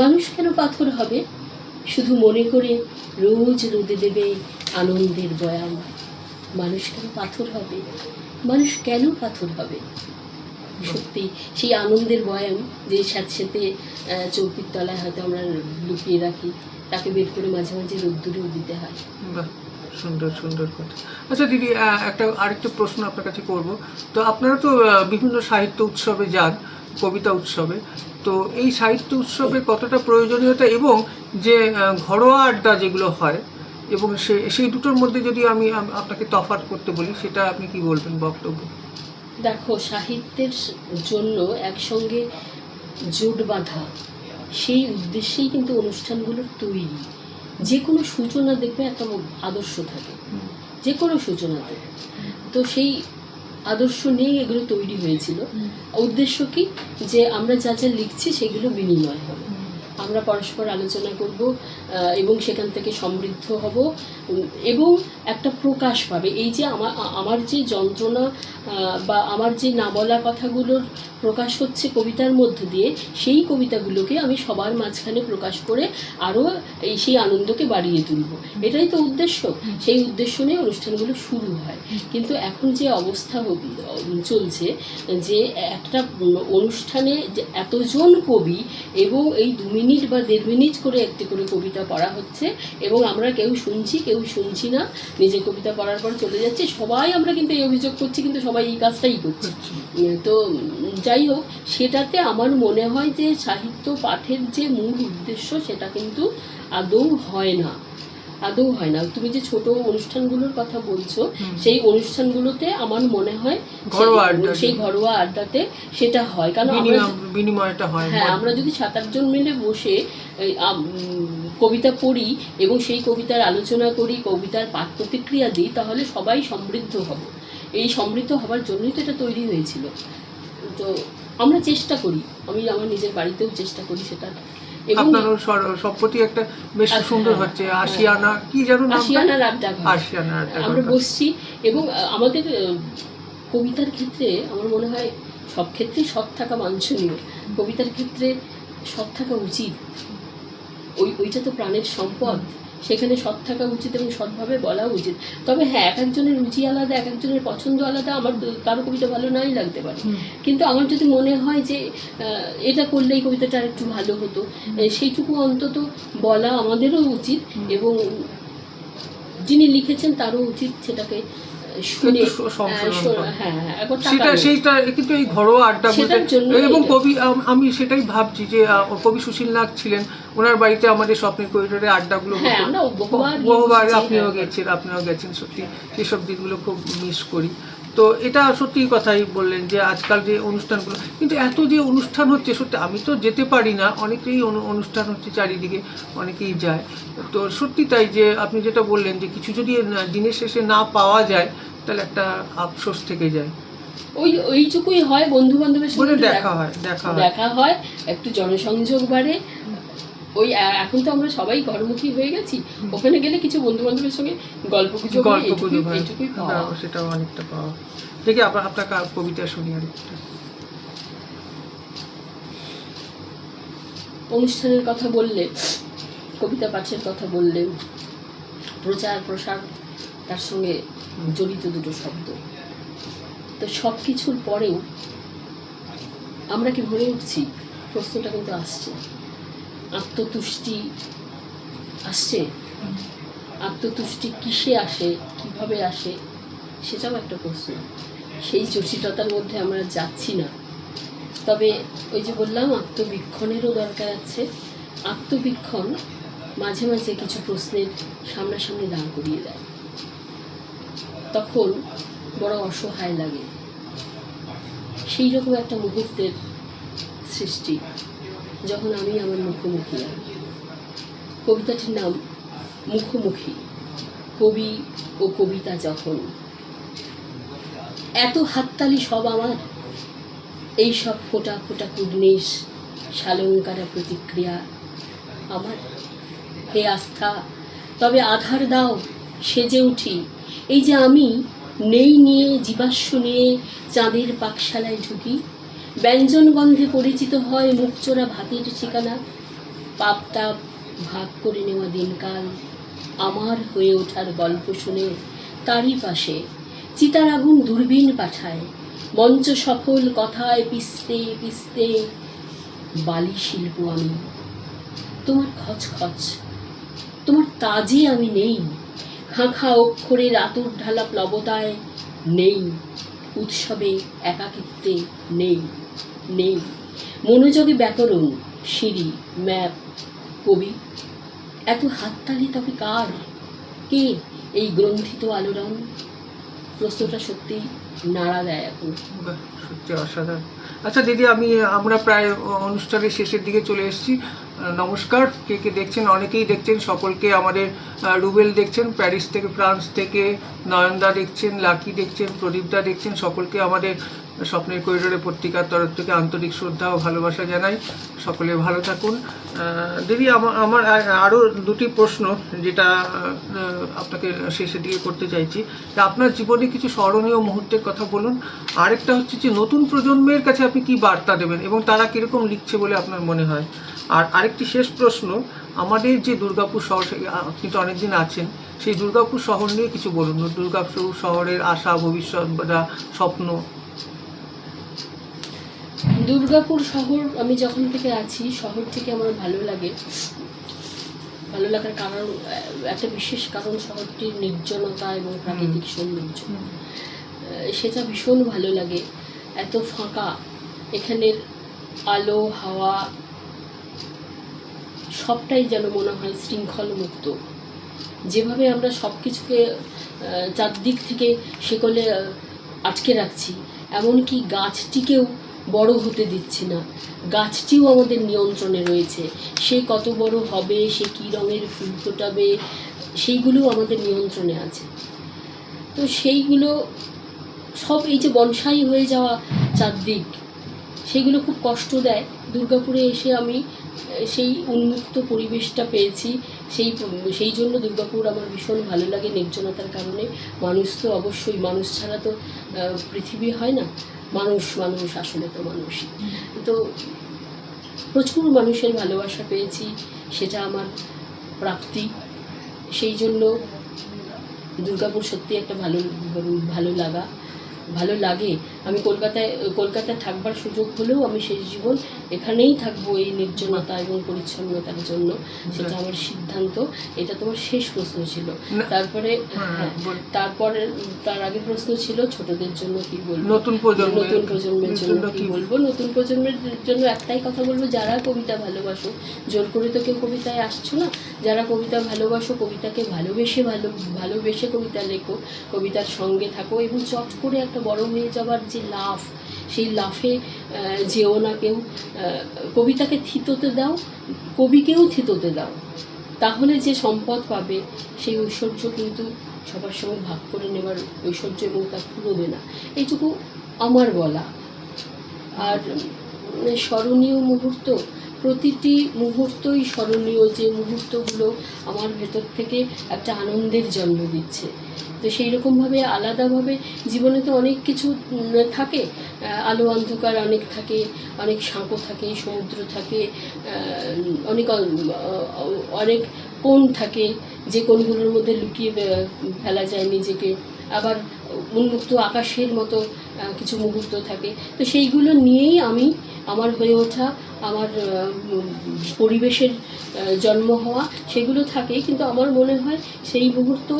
মানুষ কেন পাথর হবে? শুধু মনে করে রোজ রোদে দেবে আনন্দের বয়ান। মানুষ কেন পাথর হবে? মানুষ কেন পাথর হবে? সত্যি সেই আনন্দের বয়ান যে স্যাঁতস্যাঁতে চৌকির তলায় হয়তো আমরা লুকিয়ে রাখি, তাকে বের করে মাঝে মাঝে রোদ্দুরেও দিতে হয়। বাহ, সুন্দর সুন্দর কথা। আচ্ছা দিদি, আরেকটা প্রশ্ন আপনার কাছে করব। তো আপনারা তো বিভিন্ন সাহিত্য উৎসবে যান, কবিতা উৎসবে, তো এই সাহিত্য উৎসবের কতটা প্রয়োজনীয়তা এবং যে ঘরোয়া আড্ডা যেগুলো হয়, এবং সেই দুটোর মধ্যে যদি আমি আপনাকে তফাৎ করতে বলি, সেটা আপনি কি বলবেন বক্তব্য? দেখো, সাহিত্যের জন্য একসঙ্গে জোট বাঁধা, সেই উদ্দেশ্যেই কিন্তু অনুষ্ঠানগুলোর তৈরি। যে কোনো সূচনা দেখবে একটা আদর্শ থাকে, যে কোনো সূচনাতে। তো সেই আদর্শ নিয়েই এগুলো তৈরি হয়েছিল। উদ্দেশ্য কি? যে আমরা যা যা লিখছি সেগুলো বিনিময় হবে, আমরা পরস্পর আলোচনা করব এবং সেখান থেকে সমৃদ্ধ হব এবং একটা প্রকাশ পাবে। এই যে আমার যে যন্ত্রণা বা আমার যে না বলা কথাগুলোর প্রকাশ হচ্ছে কবিতার মধ্য দিয়ে, সেই কবিতাগুলোকে আমি সবার মাঝখানে প্রকাশ করে আরও সেই আনন্দকে বাড়িয়ে তুলব। এটাই তো উদ্দেশ্য। সেই উদ্দেশ্য নিয়ে অনুষ্ঠানগুলো শুরু হয়। কিন্তু এখন যে অবস্থা চলছে, যে একটা অনুষ্ঠানে যে এতজন কবি এবং এই 2 মিনিট বা 1.5 মিনিট করে একটি করে কবিতা পড়া হচ্ছে, এবং আমরা কেউ শুনছি কেউ শুনছি না, নিজে কবিতা পড়ার পর চলে যাচ্ছে। সবাই আমরা কিন্তু এই অভিযোগ করছি, কিন্তু সবাই এই কাজটাই করছি। তো যাই হোক, সেটাতে আমার মনে হয় যে সাহিত্য পাঠের যে মূল উদ্দেশ্য সেটা কিন্তু আদৌ হয় না। তুমি যে ছোট অনুষ্ঠানগুলোর কথা বলছো, সেই অনুষ্ঠানগুলোতে আমার মনে হয় সেই ঘরোয়া আড্ডাতে সেটা হয়। কারণ বিনিময়টা হয়। হ্যাঁ, আমরা যদি 7-8 জন মিলে বসে কবিতা পড়ি এবং সেই কবিতার আলোচনা করি, কবিতার পাঠ প্রতিক্রিয়া দিই, তাহলে সবাই সমৃদ্ধ হব। এই সমৃদ্ধ হবার জন্যই তো এটা তৈরি হয়েছিল। তো আমরা চেষ্টা করি, আমি আমার নিজের বাড়িতেও চেষ্টা করি সেটা। আপনারও সবপতি একটা বেশ সুন্দর হচ্ছে আশিয়ানা, কি জানো নাম? আশিয়ানার আড্ডা। আমরা বসছি এবং আমাদের কবিতার ক্ষেত্রে আমার মনে হয় সব ক্ষেত্রেই সৎ থাকা বাঞ্ছনীয়, কবিতার ক্ষেত্রে সৎ থাকা উচিত। ওইটা তো প্রাণের সম্পদ, সেখানে সৎ থাকা উচিত এবং সৎভাবে বলা উচিত। তবে হ্যাঁ, এক একজনের রুচি আলাদা, এক একজনের পছন্দ আলাদা। আমার কারো কবিতা ভালো নাই লাগতে পারে, কিন্তু আমার যদি মনে হয় যে এটা করলে এই কবিতাটা আর একটু ভালো হতো, সেইটুকু অন্তত বলা আমাদেরও উচিত, এবং যিনি লিখেছেন তারও উচিত সেটাকে শুনে। সেইটা কিন্তু এই ঘরোয়া আড্ডা এবং কবি, আমি সেটাই ভাবছি যে কবি সুশীল নাগ ছিলেন, ওনার বাড়িতে আমাদের স্বপ্নের করিডোরে আড্ডাগুলো বহুবার আপনিও গেছেন। সত্যি সেসব দিনগুলো খুব মিস করি। তো এটা সত্যি কথাই বললেন যে আজকাল যে অনুষ্ঠানগুলো, কিন্তু এত যে অনুষ্ঠান হচ্ছে, সত্যি আমি তো যেতে পারি না, অনেকেই অনুষ্ঠান হচ্ছে চারিদিকে, অনেকেই যায়। তো সত্যি তাই যে আপনি যেটা বললেন যে কিছু যদি দিনের শেষে না পাওয়া যায়, তাহলে একটা আফসোস থেকে যায়। ওইটুকুই হয়, বন্ধু বান্ধবের বলে সঙ্গে দেখা হয় একটু জনসংযোগ বাড়ে। ওই এখন তো আমরা সবাই ঘরমুখী হয়ে গেছি, ওখানে গেলে কিছু বন্ধু বান্ধবের সঙ্গে গল্প গুজব হয়, এইটুকুই পাওয়া। সেটাও অনেকটা পাওয়া। দেখি আপনার কবিতা শুনি আর একটা। অনুষ্ঠানের কথা বললে, কবিতা পাঠের কথা বললে, প্রচার প্রসার তার সঙ্গে জড়িত দুটো শব্দ। তো সব কিছুর পরেও আমরা কি ভরে উঠছি? প্রশ্নটা কিন্তু আসছে। আত্মতুষ্টি আসছে। আত্মতুষ্টি কিসে আসে, কিভাবে আসে, সেটাও একটা প্রশ্ন। সেই জটিলতার মধ্যে আমরা যাচ্ছি না। তবে ওই যে বললাম, আত্মবীক্ষণেরও দরকার আছে। আত্মবীক্ষণ মাঝে মাঝে কিছু প্রশ্নের সামনাসামনি দাঁড় করিয়ে দেয়, তখন বড় অসহায় লাগে। সেই রকম একটা মুহূর্তের সৃষ্টি যখন আমি আমার মুখোমুখি। কবিতাটির নাম মুখোমুখি। কবি ও কবিতা যখন। এত হাততালি সব আমার, এই সব ফোটা ফোটা কুর্নিশ, শালঙ্কারা প্রতিক্রিয়া আমার। হে আস্থা, তবে আধার দাও, সেজে উঠি। এই যে আমি নেই নিয়ে, জীবাশ্ম নিয়ে চাঁদের পাকশালায় ঢুকি। ব্যঞ্জন গন্ধে পরিচিত হয় মুখচোরা ভাতের ঠিকানা। পাপ তাপ ভাগ করে নেওয়া দিনকাল, আমার হয়ে ওঠার গল্প শুনে তারই পাশে চিতার আগুন দূরবীন পাঠায়। মঞ্চ সফল কথায় পিছতে পিছতে বালি শিল্প আমি। তোমার খচখচ, তোমার তাজে আমি নেই। খাঁখা অক্ষরের আতুর ঢালা প্লবতায় নেই। উৎসবে একাকিত্বে নেই। নেই মনোযোগে ব্যাকরণ, সিঁড়ি, ম্যাপ, কবি। এত হাততালি তবে কার? কে এই গ্রন্থিত আলোড়ন? প্রশ্নটা সত্যি নাড়া দেয় এখন। সত্যি অসাধারণ। আচ্ছা দিদি, আমরা প্রায় অনুষ্ঠানের শেষের দিকে চলে এসেছি। নমস্কার, কে কে দেখছেন? অনেকেই দেখছেন। সকলকে আমাদের রুবেল দেখছেন প্যারিস থেকে, ফ্রান্স থেকে, নয়নদা দেখছেন, লাকি দেখছেন, প্রদীপদা দেখছেন। সকলকে আমাদের স্বপ্নের করিডোরে পত্রিকার তরফ থেকে আন্তরিক শ্রদ্ধা ও ভালোবাসা জানাই। সকলে ভালো থাকুন। দিদি, আমার আরও দুটি প্রশ্ন যেটা আপনাকে শেষের দিকে করতে চাইছি। আপনার জীবনে কিছু স্মরণীয় মুহূর্তের কথা বলুন। আরেকটা হচ্ছে যে নতুন প্রজন্মের কাছে আপনি কি বার্তা দেবেন এবং তারা কীরকম লিখছে বলে আপনার মনে হয়? আর আরেকটি শেষ প্রশ্ন, আমাদের যে দুর্গাপুর শহর, আপনি তো অনেকদিন আছেন, সেই দুর্গাপুর শহর নিয়ে কিছু বলুন। দুর্গাপুর শহরের আশা, ভবিষ্যৎ বা স্বপ্ন। দুর্গাপুর শহর, আমি যখন থেকে আছি শহর থেকে আমার ভালো লাগে। ভালো লাগার কারণ, একটা বিশেষ কারণ শহরটির নির্জনতা এবং প্রাকৃতিক সৌন্দর্য। সেটা ভীষণ ভালো লাগে। এত ফাঁকা, এখানের আলো হাওয়া সবটাই যেন মনে হয় শৃঙ্খল মুক্ত। যেভাবে আমরা সব কিছুকে চারদিক থেকে শিকলে আটকে রাখছি, এমনকি গাছটিকেও বড় হতে দিচ্ছি না। গাছটিও আমাদের নিয়ন্ত্রণে রয়েছে। সে কত বড় হবে, সে কী রঙের ফুল ফোটাবে, সেইগুলো আমাদের নিয়ন্ত্রণে আছে। তো সেইগুলো সব, এই যে বনসাই হয়ে যাওয়া চারদিক, সেইগুলো খুব কষ্ট দেয়। দুর্গাপুরে এসে আমি সেই উন্মুক্ত পরিবেশটা পেয়েছি। সেই জন্য দুর্গাপুর আমার ভীষণ ভালো লাগে, নির্জনতার কারণে। মানুষ তো অবশ্যই, মানুষ ছাড়া তো পৃথিবী হয় না। মানুষ আসলে তো মানুষই। তো প্রচুর মানুষের ভালোবাসা পেয়েছি, সেটা আমার প্রাপ্তি। সেই জন্য দুর্গাপুর সত্যি একটা ভালো লাগে। আমি কলকাতায় থাকবার সুযোগ হলেও আমি সেই জীবন এখানেই থাকবো, এই নির্জনতা এবং পরিচ্ছন্নতার জন্য। সেটা আমার সিদ্ধান্ত। এটা তোমার শেষ প্রশ্ন ছিল। তারপরে তার আগের প্রশ্ন ছিল ছোটদের জন্য কি বলবো, নতুন প্রজন্মের জন্য কি বলবো। নতুন প্রজন্মের জন্য একটাই কথা বলবো, যারা কবিতা ভালোবাসো, জোর করে তো কেউ কবিতায় আসছো না, যারা কবিতা ভালোবাসো, কবিতাকে ভালোবেসে কবিতা লেখো, কবিতার সঙ্গে থাকো এবং চট করে একটা বড় হয়ে যাবার যে লাফ, সেই লাফে যেও না কেউ। কবিতাকে থিতোতে দাও, কবিকেও থিতোতে দাও। তাহলে যে সম্পদ পাবে সেই ঐশ্বর্য কিন্তু সবার সঙ্গে ভাগ করে নেবার ঐশ্বর্য এবং তা ফুরোবে না, এইটুকু আমার বলা। আর স্মরণীয় মুহূর্ত, প্রতিটি মুহূর্তই স্মরণীয়, যে মুহূর্তগুলো আমার ভেতর থেকে একটা আনন্দের জন্ম দিচ্ছে। তো সেই রকমভাবে আলাদাভাবে জীবনে তো অনেক কিছু থাকে, আলো অন্ধকার অনেক থাকে, অনেক সাঁকো থাকে, সমুদ্র থাকে, অনেক অনেক কোণ থাকে, যে কোণগুলোর মধ্যে লুকিয়ে ফেলা যায় নিজেকে। আবার উন্মুক্ত আকাশের মতো কিছু মুহূর্ত থাকে। তো সেইগুলো নিয়েই আমি আমার হয়ে ওঠা, আমার পরিবেশের জন্ম হওয়া, সেগুলো থাকে। কিন্তু আমার মনে হয় সেই মুহূর্ত,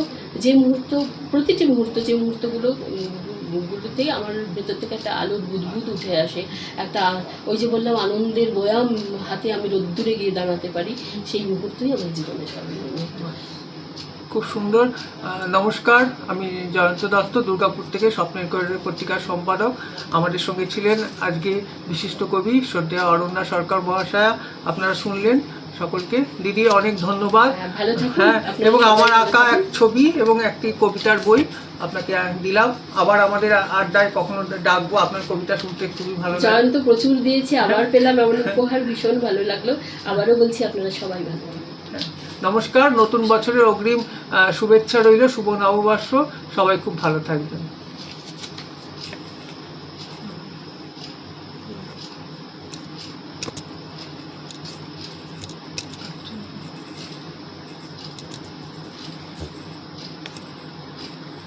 যে মুহূর্ত, প্রতিটি মুহূর্ত, যে মুহূর্তগুলোতেই আমার ভেতর থেকে একটা আলোর বুদবুদ উঠে আসে, একটা ওই যে বললাম আনন্দের বয়াম হাতে আমি রোদ্দুরে গিয়ে দাঁড়াতে পারি, সেই মুহূর্তই আমার জীবনে স্মরণীয় মুহূর্ত। খুব সুন্দর। নমস্কার, আমি জয়ন্ত দত্ত, দুর্গাপুর থেকে স্বপ্নের করিডোর পত্রিকার সম্পাদক। আমাদের সঙ্গে ছিলেন আজকে বিশিষ্ট কবি শ্রদ্ধেয় অরণ্যা সরকার মহাশয়া। আপনারা শুনলেন, সকলকে দিদি অনেক ধন্যবাদ। ভালো থাকুন। হ্যাঁ, এবং আমার আঁকা এক ছবি এবং একটি কবিতার বই আপনাকে দিলাম। আবার আমাদের আড্ডায় কখনো ডাকবো, আপনার কবিতা শুনতে খুবই ভালো লাগে। জয়ন্ত প্রচুর দিয়েছে, আবার পেলাম এমন উপহার, ভীষণ ভালো লাগলো। আবারও বলছি আপনারা সবাই ভালো থাকুন। নমস্কার, নতুন বছরের অগ্রিম শুভেচ্ছা রইল, শুভ নববর্ষ, সবাই খুব ভালো থাকবেন।